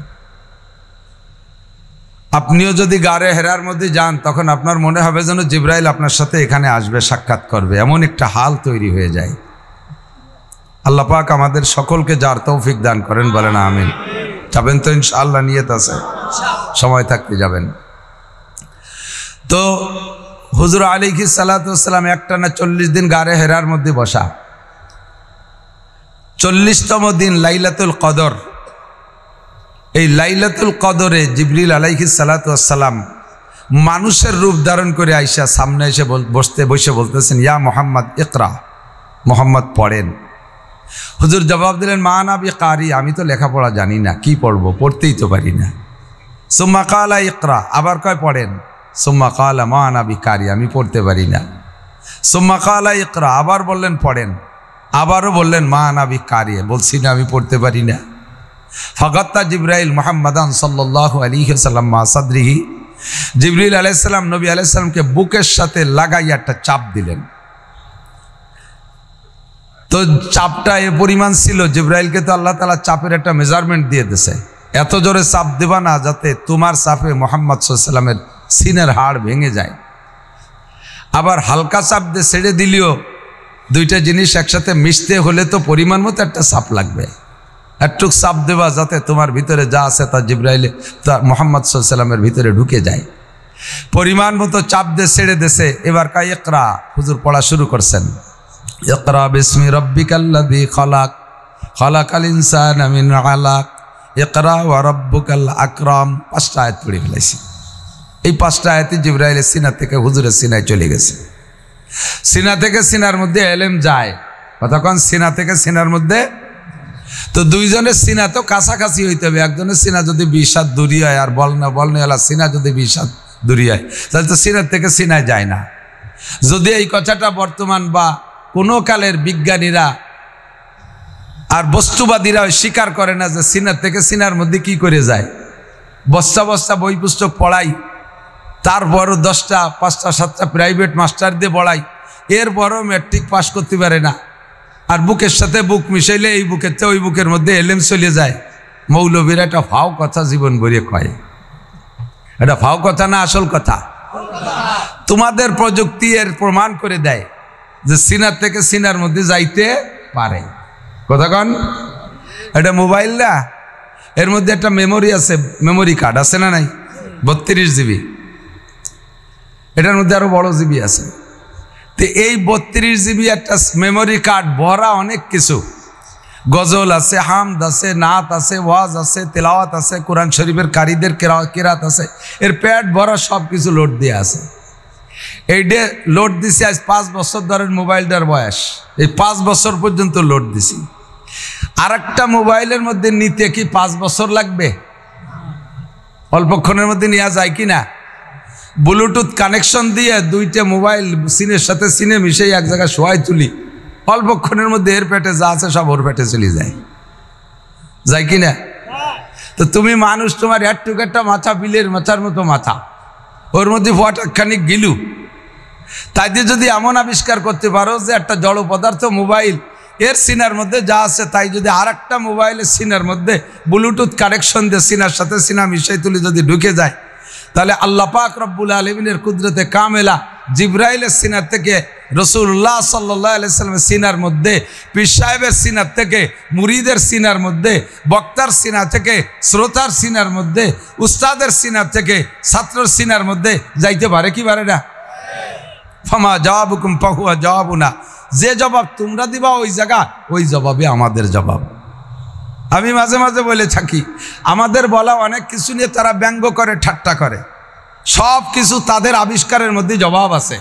আপনিও যদি গারে হেরার মধ্যে যান তখন আপনার মনে হবে যেন জিবরাইল আপনার সাথে এখানে আসবে, সাক্ষাৎ করবে, এমন একটা হাল তৈরি হয়ে যায়। আল্লাহ পাক আমাদের সকলকে যার তৌফিক দান করেন, বলেন আমিন। যাবেন তো ইনশাআল্লাহ? নিয়ত আছে, সময় থাকতে যাবেন। তো হুজুর আলাইহিস সালাতু ওয়াস সালাম একটানা 40 দিন গারে হেরার মধ্যে বসা। 40তম দিন লাইলাতুল কদর। এই লাইলাতুল কদরে জিবরিল আলাইহিস সালাতু ওয়াস সালাম মানুষের রূপ ধারণ করে আইসা সামনে এসে বসে বলতেছেন, ইয়া মুহাম্মদ ইকরা, মুহাম্মদ পড়েন। হুজুর জবাব দিলেন, মা আনা বিকারি, আমি তো লেখাপড়া জানি না, কি পড়বো, পড়তেই তো পারি না। সুম্মা কালা ইকরা, আবার কয় পড়েন। সুম্মা কালা মা আনা বিকারি, আমি পড়তে পারি না। সুম্মা কালা ইকরা, আবার বললেন পড়েন। আবারও বললেন মা আনা বিকারি, বলছি না, আমি পড়তে পারি না। ফাগাত্তা জিবরাইল মুহাম্মাদান সাল্লাল্লাহু আলাইহি ওয়াসাল্লাম মা সাদরিহি, জিবরিল আলাইহিস সালাম নবী আলাইহিস সালামকে বুকের সাথে লাগাইয়া একটা চাপ দিলেন। তো চাপটা এ পরিমাণ ছিল, জিবরাইলকে তো আল্লাহ তাআলা চাপের একটা মেজারমেন্ট দিয়ে দিয়েছে, এত জোরে চাপ দেবা না যাতে তোমার চাপে মুহাম্মদ সাল্লাল্লাহু আলাইহি ওয়াসাল্লামের সিনের হাড় ভেঙে যায়। আবার হালকা চাপ দিয়ে ছেড়ে দিলেও দুইটা জিনিস একসাথে মিশতে হলে তো পরিমাণ মতো একটা চাপ লাগবে। একটু চাপ দেবা যাতে তোমার ভিতরে যা আছে তা জিবরাইলে তা মুহাম্মদ সাল্লাল্লাহু আলাইহি ওয়াসাল্লামের ভিতরে ঢুকে যায়। পরিমাণ মতো চাপ দিয়ে ছেড়ে দেশে। এবার কাই ইকরা, হুজুর পড়া শুরু করছেন। ইকরা বিসমি রাব্বিকাল্লাযী খালাক, খালাকাল ইনসানা মিন আলাক, ইকরা ওয়া রাব্বুকাল আকরাম। 5টা আয়াত পড়ে ফেলেছি। এই 5টা আয়াতে জিবরাইলের সিনা থেকে হুজুরের সিনায় চলে গেছে। সিনা থেকে সিনার মধ্যে এলেম যায়। কতক্ষণ সিনা থেকে সিনার মধ্যে? তো দুইজনের সিনা তো কাছাকাছি হইতে হবে। একজনের সিনা যদি 20 হাত দূরি হয় আর বলনেওয়ালা সিনা যদি 20 হাত দূরি হয়, তাহলে তো সিনার থেকে সিনায় যায় না। যদি এই কথাটা বর্তমান বা কোনো কালের বিজ্ঞানীরা আর বস্তুবাদীরা স্বীকার করে না যে সিনার থেকে সিনার মধ্যে কি করে যায়। বস্তা বস্তা বই পুস্তক পড়াই, তারপরও 10টা 5টা 7টা প্রাইভেট মাস্টার দিয়ে পড়াই, এরপরও ম্যাট্রিক পাস করতে পারে না। আর বুকের সাথে বুক মিশাইলে এই বুকের চেয়ে ওই বুকের মধ্যে এলেম চলে যায়। মৌলবীরা একটা ফাও কথা জীবন ভরিয়ে কয়। এটা ফাও কথা না আসল কথা? তোমাদের প্রযুক্তি এর প্রমাণ করে দেয় যে সিনার থেকে সিনার মধ্যে যাইতে পারে। কতক্ষণ? এটা মোবাইল না, এর মধ্যে একটা মেমোরি আছে, মেমোরি কার্ড আছে না নাই? 32 GB। এটার মধ্যে আরো বড় জিবি আছে। তো এই 32 GB একটা মেমোরি কার্ড ভরা অনেক কিছু। গজল আছে, হামদ আছে, নাত আছে, ওয়াজ আছে, তেলাওয়াত আছে, কোরআন শরীফের কারীদের কিরাত আছে। এর প্যাড ভরা সব কিছু লোড দিয়ে আছে। এইটা লোড দিছি আজ 5 বছর ধরে মোবাইলটার বয়স। এই 5 বছর পর্যন্ত লোড দিছি। আর একটা মোবাইলের মধ্যে নিতে কি 5 বছর লাগবে? অল্পক্ষণের মধ্যে নেওয়া যায় কি না? ব্লুটুথ কানেকশন দিয়ে 2টা মোবাইল সিনের সাথে সিনে মিশে এক জায়গায় শোয়াই তুলি, অল্পক্ষণের মধ্যে এর পেটে যা আছে সব ওর পেটে চলে যায়। যায় কি না? তো তুমি মানুষ, তোমার একটুক একটা মাথা, বিলের মাথার মতো মাথা, ওর মধ্যে ফটাখানিক গিলু। তাই দিয়ে যদি এমন আবিষ্কার করতে পারো যে একটা জড় পদার্থ মোবাইল, এর সিনার মধ্যে যা আছে তাই যদি আর একটা মোবাইলের সিনার মধ্যে ব্লুটুথ কানেকশন দিয়ে সিনার সাথে সিনা মিশাই তুলি যদি ঢুকে যায়, তাহলে আল্লাহ পাক রব্বুল আলামিনের কুদরতে কামেলা জিবরাইলের সিনার থেকে রাসূলুল্লাহ সাল্লাল্লাহু আলাইহি ওয়াসাল্লামের সিনার মধ্যে, পীর সাহেবের সিনার থেকে মুরিদের সিনার মধ্যে, বক্তার সিনা থেকে শ্রোতার সিনার মধ্যে, উস্তাদের সিনার থেকে ছাত্রের সিনার মধ্যে যাইতে পারে কি পারে না? ফামা জবাবুকুম ফাহুয়া জবাবুনা। যে জবাব তোমরা দিবা ওই জায়গা, ওই জবাবে আমাদের জবাব। আমি মাঝে মাঝে বলে থাকি, আমাদের বলা অনেক কিছু নিয়ে তারা ব্যঙ্গ করে, ঠাট্টা করে। সব কিছু তাদের আবিষ্কারের মধ্যে জবাব আছে।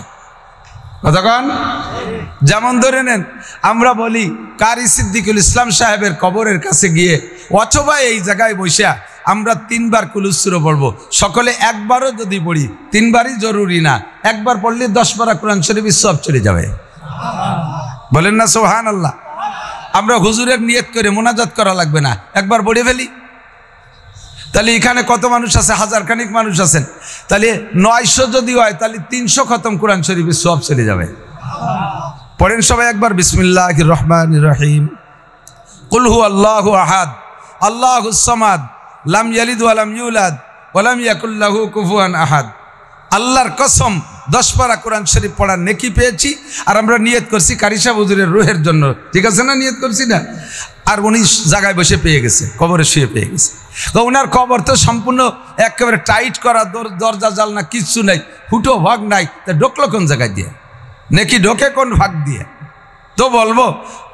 কতক্ষণ? যেমন ধরে নেন, আমরা বলি কারি সিদ্দিকুল ইসলাম সাহেবের কবরের কাছে গিয়ে অথবা এই জায়গায় বসে আমরা 3 বার কুলুসুরো পড়বো। সকলে একবারও যদি পড়ি, 3 বারই জরুরি না, একবার পড়লে 10 পারা কোরআন শরীফ সব চলে যাবে। বলেন না সুবহানাল্লাহ? আমরা হুজুরের নিয়ত করে মোনাজাত করা লাগবে না, একবার পড়ে ফেলি। তাহলে এখানে কত মানুষ আছে? 1000 খানিক মানুষ আছেন। তাহলে 900 যদি হয় তাহলে 300 খতম কোরআন শরীফের সব চলে যাবে। পড়েন সবাই একবার, বিসমিল্লাহির রহমানির রহিম। কুল হু আল্লাহু আহাদ, আল্লাহুস সামাদ, লাম ইয়ালিদ ওয়া লাম ইউলাদ ওয়ালাম ইয়াকুল্লাহু কুফুয়ান আহাদ। আল্লাহর কসম 10 পারা কোরআন শরীফ পড়ার নেকি পেয়েছি। আর আমরা নিয়ত করছি কারি সাহেব হুজুরের রুহের জন্য, ঠিক আছে না? নিয়ত করছি না? আর উনি জায়গায় বসে পেয়ে গেছে, কবরে শুয়ে পেয়ে গেছে। তো ওনার কবর তো সম্পূর্ণ একেবারে টাইট করা, দরজা জালনা কিচ্ছু নাই, ফুটো ভাগ নাই। তা ঢোকলো কোন জায়গায় দিয়ে? নেকি ঢোকে কোন ভাগ দিয়ে? তো বলবো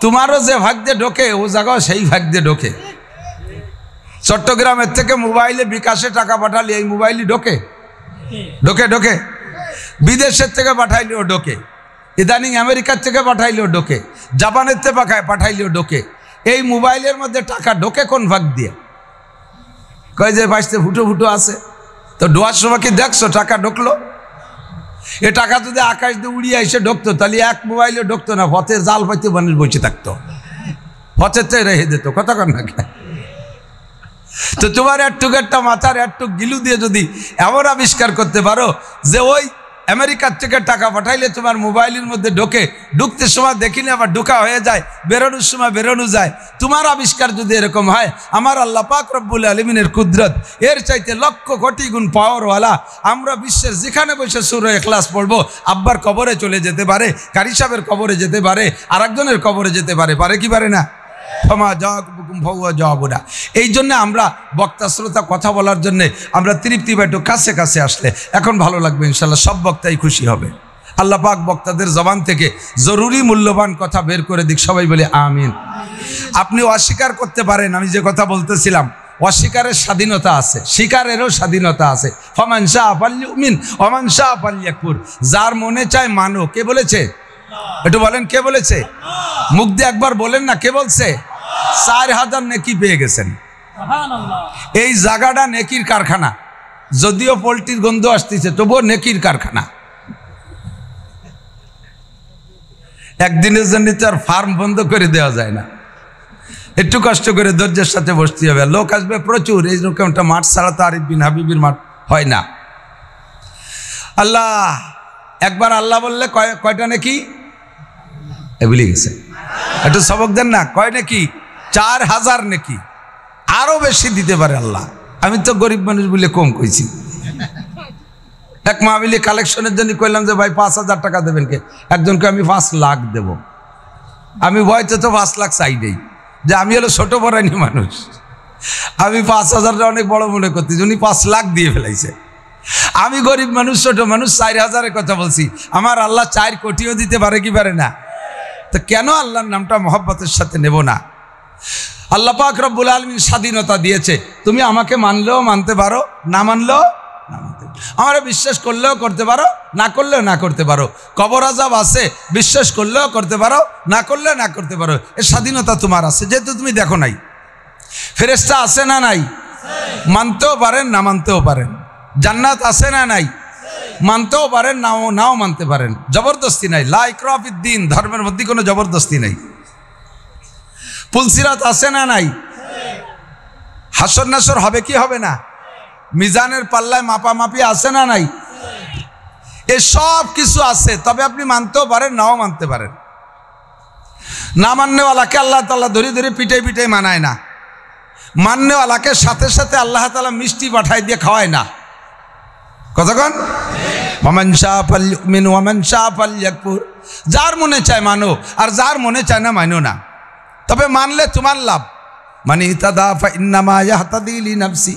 তোমারও যে ভাগ দিয়ে ঢোকে ও জায়গাও সেই ভাগ দিয়ে ঢোকে। চট্টগ্রামের থেকে মোবাইলে বিকাশে টাকা পাঠালে এই মোবাইলই ঢোকে ঢোকে ঢোকে। বিদেশের থেকে পাঠাইলেও ঢোকে, ইদানিং আমেরিকার থেকে পাঠাইলেও ঢোকে, জাপানের থেকে পাঠাইলেও ঢোকে। এই মোবাইলের মধ্যে টাকা ঢোকে কোন ভাগ দিয়ে? কয় যে ভাইতে ফুটো ফুটো আছে। তো ডোয়ার সময় কি দেখছো টাকা ঢুকলো? এ টাকা যদি আকাশ দিয়ে উড়িয়ে এসে ঢুকতো তাহলে এক মোবাইলে ঢুকতো না, পথে জাল পাইতে মানুষ বসে থাকতো, পথেতে রেখে দিত। কথা কর না? তো তোমার একটুক একটা মাথার একটুক গিলু দিয়ে যদি এমন আবিষ্কার করতে পারো যে ওই আমেরিকার থেকে টাকা পাঠাইলে তোমার মোবাইলের মধ্যে ঢুকতে সময় দেখিনি আবার ঢোকা হয়ে যায়, বেরোনোর সময় বেরোনো যায়, তোমার আবিষ্কার যদি এরকম হয়, আমার আল্লাহ পাক রব্বুল আলামিনের কুদরত এর চাইতে লক্ষ কোটি গুণ পাওয়ারওয়ালা। আমরা বিশ্বের যেখানে বসে সূরা ইখলাস পড়বো, আব্বার কবরে চলে যেতে পারে, কারি সাহেবের কবরে যেতে পারে, আরেকজনের কবরে যেতে পারে, পারে কি পারে না? এই জন্য আমরা বক্তা শ্রোতা কথা বলার জন্য আমরা তৃপ্তি পাই, একটু কাছে কাছে আসলে এখন ভালো লাগবে ইনশাল্লাহ, সব বক্তাই খুশি হবে। আল্লাহ পাক বক্তাদের জবান থেকে জরুরি মূল্যবান কথা বের করে দিক, সবাই বলে আমিন। আপনি অস্বীকার করতে পারেন, আমি যে কথা বলতেছিলাম, অস্বীকারের স্বাধীনতা আছে, স্বীকারেরও স্বাধীনতা আছে। ফামান শাআ ফালইউমিন ওয়া মান শাআ ফালইয়াকফুর। যার মনে চায় মানো। কে বলেছে? একটু বলেন কে বলেছে? মুখ দিয়ে একবার বলেন না, কে বলছে? 4000 নেকি পেয়ে গেছেন। এই জায়গাটা নেকির কারখানা, যদিও পোল্ট্রির গন্ধ আসতেছে তবুও নেকির কারখানা। একদিনের জন্য তো আর ফার্ম বন্ধ করে দেওয়া যায় না, একটু কষ্ট করে ধৈর্যের সাথে বসতে হবে। লোক আসবে প্রচুর, এইরকম একটা মাঠ ছাড়া তো আরিফ বিন হাবিবির মাঠ হয় না। আল্লাহ একবার আল্লাহ বললে কয়টা নেকি? ভুলে গেছে, একটু সবক দেন না। কয় নেকি? 4000 নেকি। আরো বেশি দিতে পারে আল্লাহ। আমি তো গরিব মানুষ বলে কম কইছি। এক মাহফিলে কালেকশনের জন্য কইলাম যে ভাই 5000 টাকা দেবেন কে? একজনকে আমি 5 লাখ দেব। আমি ভয়তে তো 5 লাখ চাই নেই, যে আমি হলো ছোট বড়াইনি মানুষ, আমি 5000টা অনেক বড় মনে করতেছি, উনি 5 লাখ দিয়ে ফেলাইছে। আমি গরিব মানুষ, ছোট মানুষ, 4000-এর কথা বলছি। আমার আল্লাহ 4 কোটিও দিতে পারে কি পারে না? তো কেন আল্লাহর নামটা মহব্বতের সাথে নেব না? আল্লাহ পাক রব্বুল আলামিন স্বাধীনতা দিয়েছে, তুমি আমাকে মানলেও মানতে পারো, না মানলেও না মানতে পারো। আমরা বিশ্বাস করলেও করতে পারো, না করলেও না করতে পারো। কবর আযাব আছে, বিশ্বাস করলেও করতে পারো, না করলেও না করতে পারো। এর স্বাধীনতা তোমার আছে, যেহেতু তুমি দেখো নাই। ফেরেশতা আছে না নাই? মানতেও পারেন, না মানতেও পারেন। জান্নাত আছে না নাই? মানতেও পারেন, নাও মানতে পারেন। জবরদস্তি নাই। লা ইকরাহা ফিদ্দীন, ধর্মের মধ্যে কোনো জবরদস্তি নাই। পুলসিরাত আছে না নাই? হাসর নাসর হবে কি হবে না? মিজানের পাল্লায় মাপামাপি আছে না নাই? এ সব কিছু আছে, তবে আপনি মানতেও পারেন, নাও মানতে পারেন। না মাননেওয়ালাকে আল্লাহ তাআলা ধরে ধরে পিটাই পিটাই মানায় না। মাননেওয়ালাকে সাথে সাথে আল্লাহ তাআলা মিষ্টি পাঠায় দিয়ে খাওয়ায় না। কতক্ষণ? ওয়ামান শাআ ফালইউমিন ওয়া মান শাআ ফালইয়াকফুর। যার মনে চায় মানো, আর যার মনে চায় না মানো না। তবে মানলে তোমার লাভ। মানে ইহতাদা ফা ইন্নামা ইয়াহতাদি লিনাফসি।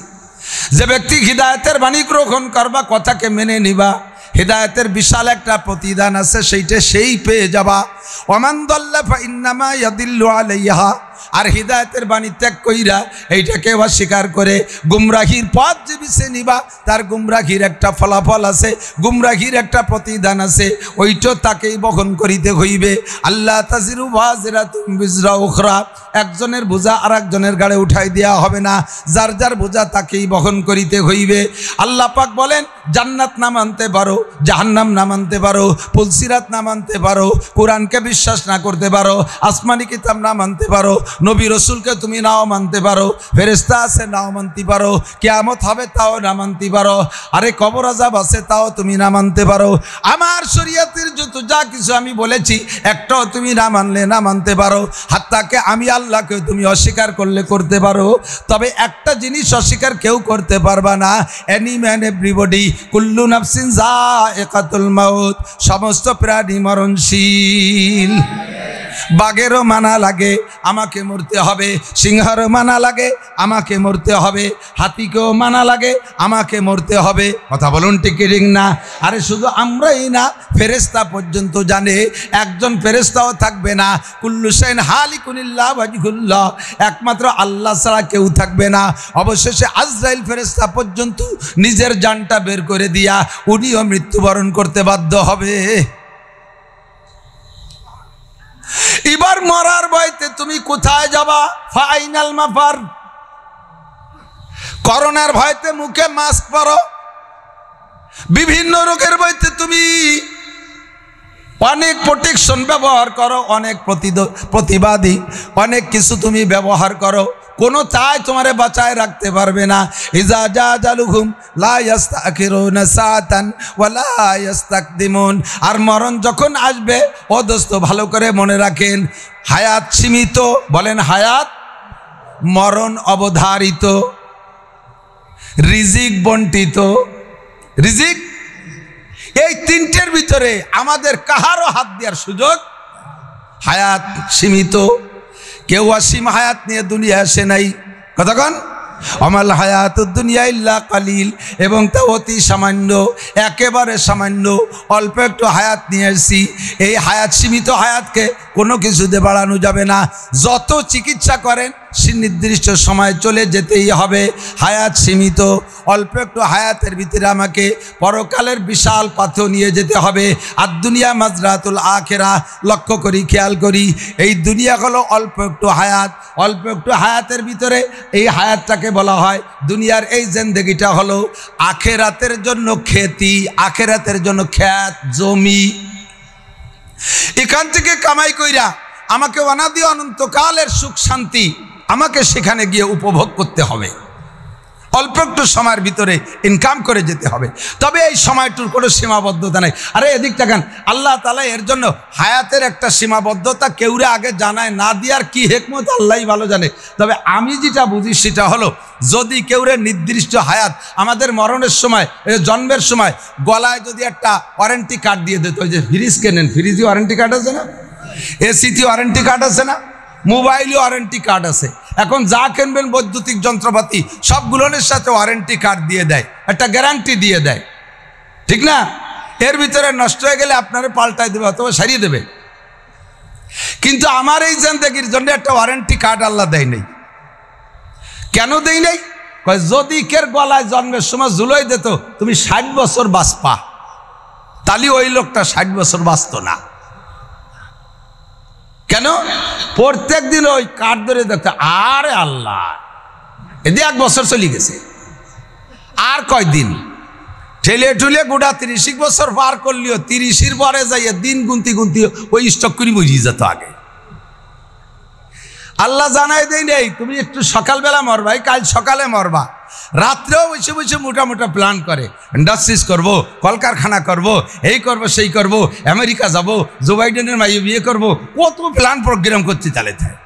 যে ব্যক্তি হিদায়াতের বাণী গ্রহণ করবা, কথাকে মেনে নিবা, হিদায়াতের বিশাল একটা প্রতিদান আছে, সেইটা সেই পেয়ে যাবা। ওয়ামান দাল্লা ফা ইন্নামা ইয়াদিল্লু আলাইহা। আর হিদায়াতের বাণী ত্যাগ কইরা এইটাকে অস্বীকার করে গুমরাহির পথ যে বেছে নিবা, তার গুমরাহির একটা ফলাফল আছে, গুমরাহির একটা প্রতিদান আছে, ওইটা তাকেই বহন করিতে হইবে। আল্লাহ তাজিরু ওয়াজিরাতুম বিজরা উখরা। একজনের বোঝা আর একজনের গাড়ে উঠাই দেওয়া হবে না, যার যার বোঝা তাকেই বহন করিতে হইবে। আল্লাহ পাক বলেন, জান্নাত না মানতে পারো, জাহান্নাম না মানতে পারো, পুলসিরাত না মানতে পারো, কোরআনকে বিশ্বাস না করতে পারো, আসমানি কিতাব না মানতে পারো, নবী রসুলকে তুমি নাও মানতে পারো, ফেরেশতা আছে নাও মানতে পারো, কিয়ামত হবে তাও না মানতে পারো, আরে কবর আযাব আছে তাও তুমি না মানতে পারো, আমার শরীয়তের যত যা কিছু আমি বলেছি একটাও তুমি না মানলে না মানতে পারো, হাত্তাকে আমি আল্লাহকে তুমি অস্বীকার করলে করতে পারো। তবে একটা জিনিস অস্বীকার কেউ করতে পারবা না, এনি ম্যান এভরিবডি কুল্লু নাফসিন যায়কাতুল মাউত, সমস্ত প্রাণী মরণশীল। বাঘেরও মানা লাগে আমাকে মরতে হবে, সিংহেরও মানা লাগে আমাকে মরতে হবে, হাতিকেও মানা লাগে আমাকে মরতে হবে। কথা বলুন ঠিক কি ঠিক না? আরে শুধু আমরাই না, ফেরেশতা পর্যন্ত জানে একজন ফেরেশতাও থাকবে না। কুল্লু শাইইন হালিকুন ইল্লা ওয়াজহুল্লাহ, একমাত্র আল্লাহ ছাড়া কেউ থাকবে না। অবশেষে আজরাইল ফেরেশতা পর্যন্ত নিজের জানটা বের করে দিয়া উনিও মৃত্যুবরণ করতে বাধ্য হবে। এবার মরার ভয়তে তুমি কোথায় যাবা? ফাইনাল মাফার। করোনার ভয়তে মুখে মাস্ক পরো, বিভিন্ন রোগের ভয়তে তুমি অনেক প্রোটেকশন ব্যবহার করো, অনেক প্রতিবাদী অনেক কিছু তুমি ব্যবহার করো, কোনো তাই তোমারে বাঁচায় রাখতে পারবে না। ইজা জাজালুহুম লা ইস্তাখিরুনা সাআতান ওয়া লা ইস্তাকদিমুন। আর মরণ যখন আসবে ও দোস্ত ভালো করে মনে রাখেন, হায়াত সীমিত, বলেন হায়াত, মরণ অবধারিত, রিজিক বন্টিত। রিজিক এই তিনটের ভিতরে আমাদের কাহারও হাত দেওয়ার সুযোগ। হায়াত সীমিত, কেউ অসীম হায়াত নিয়ে দুনিয়া আসে নাই। কতক্ষণ আমাল হায়াতুদ দুনিয়া ইল্লা কালিল, এবং তা অতি সামান্য, একেবারে সামান্য, অল্প একটু হায়াত নিয়ে এসেছি। এই হায়াত সীমিত হায়াতকে কোনো কিছুতে বাড়ানো যাবে না। যত চিকিৎসা করেন সে নির্দিষ্ট সময় চলে যেতেই হবে। হায়াত সীমিত, অল্প একটু হায়াতের ভিতরে আমাকে পরকালের বিশাল পাথর নিয়ে যেতে হবে। আর দুনিয়া মাজরাতুল আখিরা, লক্ষ্য করি, খেয়াল করি, এই দুনিয়া হলো অল্প একটু হায়াত। অল্প একটু হায়াতের ভিতরে এই হায়াতটাকে বলা হয় দুনিয়ার এই জিন্দেগিটা হলো আখেরাতের জন্য খেতি, আখেরাতের জন্য খেত জমি। এখান থেকে কামাই কইরা আমাকে অনাদি অনন্তকালের সুখ শান্তি আমাকে সেখানে গিয়ে উপভোগ করতে হবে। অল্প একটু সময়ের ভিতরে ইনকাম করে যেতে হবে। তবে এই সময়টুর কোনো সীমাবদ্ধতা নেই। আরে এদিক দেখেন, আল্লাহ তাআলা এর জন্য হায়াতের একটা সীমাবদ্ধতা কেউরে আগে জানায় না দিয়ার কি হিকমত আল্লাহই ভালো জানে। তবে আমি যেটা বুঝি সেটা হলো, যদি কেউরে নির্দিষ্ট হায়াত আমাদের মরণের সময়, জন্মের সময় গলায় যদি একটা ওয়ারেন্টি কার্ড দিয়ে দিত, ওই যে ফ্রিজ কেনেন, ফ্রিজে ওয়ারেন্টি কার্ড আছে না, এসিতে ওয়ারেন্টি কার্ড আছে না, মোবাইলে ওয়ারেন্টি কার্ড আছে, এখন যা কিনবেন বৈদ্যুতিক যন্ত্রপাতি সবগুলোর সাথে ওয়ারেন্টি কার্ড দিয়ে দেয়, একটা গ্যারান্টি দিয়ে দেয়, ঠিক না? এর ভিতরে নষ্ট হয়ে গেলে আপনারে পাল্টাই দেবে অথবা সারিয়ে দেবে। কিন্তু আমার এই জিন্দেগির জন্য একটা ওয়ারেন্টি কার্ড আল্লাহ দেয় নাই। কেন দেয় নাই? যদি কের গলায় জন্মের সময় জুলোই দিত তুমি 60 বছর বাঁচপা, তাহলে ওই লোকটা 60 বছর বাঁচত না। কেন? প্রত্যেক দিন ওই কাঠ ধরে দেখতে, আরে আল্লাহ এদি 1 বছর চলে গেছে, আর কয়দিন ঠেলে ঠুলে গোটা 30 বছর পার করলিও 30-এর পরে যাইয়া দিন গুনতি গুনতি ওই স্টক করে মরিয়ে যেত আগে। আল্লাহ জানাই দেয় নেই তুমি একটু সকালবেলা মরবা, কাল সকালে মরবা, রাত্রেও বসে বসে মোটা মোটা প্ল্যান করে, ইন্ডাস্ট্রিজ করব, কলকারখানা করব, এই করব সেই করব, আমেরিকা যাব, জো বাইডেনের মাইয়ে বিয়ে করব, কত প্ল্যান প্রোগ্রাম করতে চালে থাকে,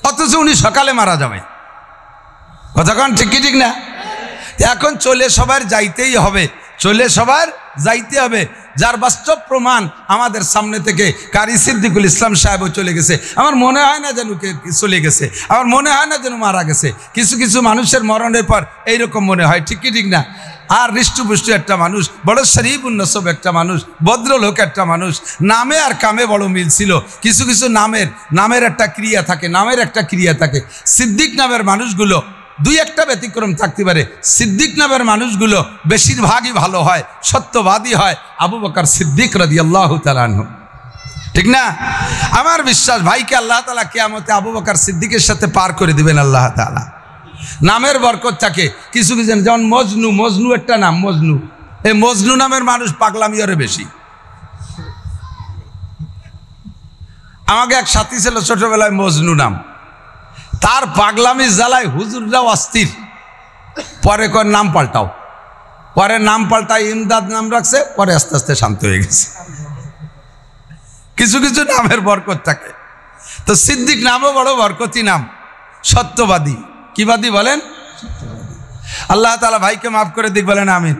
অথচ উনি সকালে মারা যাবে। কথা কন ঠিক কি ঠিক না? এখন চলে সবার যাইতেই হবে, চলে সবার যাইতে হবে। যার বাস্তব প্রমাণ আমাদের সামনে থেকে কারি সিদ্দিকুল ইসলাম সাহেবও চলে গেছে। আমার মনে হয় না যেন চলে গেছে, আমার মনে হয় না যেন মারা গেছে। কিছু কিছু মানুষের মরণের পর এইরকম মনে হয়, ঠিক কি ঠিক না? আর হৃষ্টপুষ্ট একটা মানুষ, বড় শরীফুন নসব একটা মানুষ, ভদ্রলোক একটা মানুষ, নামে আর কামে বড় মিল ছিল। কিছু কিছু নামের একটা ক্রিয়া থাকে, নামের একটা ক্রিয়া থাকে। সিদ্দিক নামের মানুষগুলো দুই একটা ব্যতিক্রম থাকতে পারে, সিদ্দিক নামের মানুষগুলো বেশিরভাগই ভালো হয়, সত্যবাদী হয়। আবু বকর সিদ্দিক রাদিয়াল্লাহু তাআলা আনহু, ঠিক না? আমার বিশ্বাস ভাইকে আল্লাহ তাআলা কিয়ামতে আবু বকর সিদ্দিকের সাথে পার করে দিবেন আল্লাহ তাআলা। নামের বরকত থাকে। কিছু কিছু যেমন মজনু একটা নাম, মজনু, এই মজনু নামের মানুষ পাগলামি আরো বেশি। আমাকে এক সাথী ছিল ছোটবেলায় মজনু নাম, তার পাগলামি জ্বালায় হুজুররাও অস্থির, পরে কর নাম পাল্টাও, পরে নাম পাল্টায় ইমদাদ নাম রাখছে, পরে আস্তে আস্তে শান্ত হয়ে গেছে। কিছু কিছু নামের বরকত থাকে। তো সিদ্দিক নামও বড় বরকতি নাম, সত্যবাদী। কি বাদী বলেন? আল্লাহ তাআলা ভাইকে মাফ করে দিক, বলেন আমিন।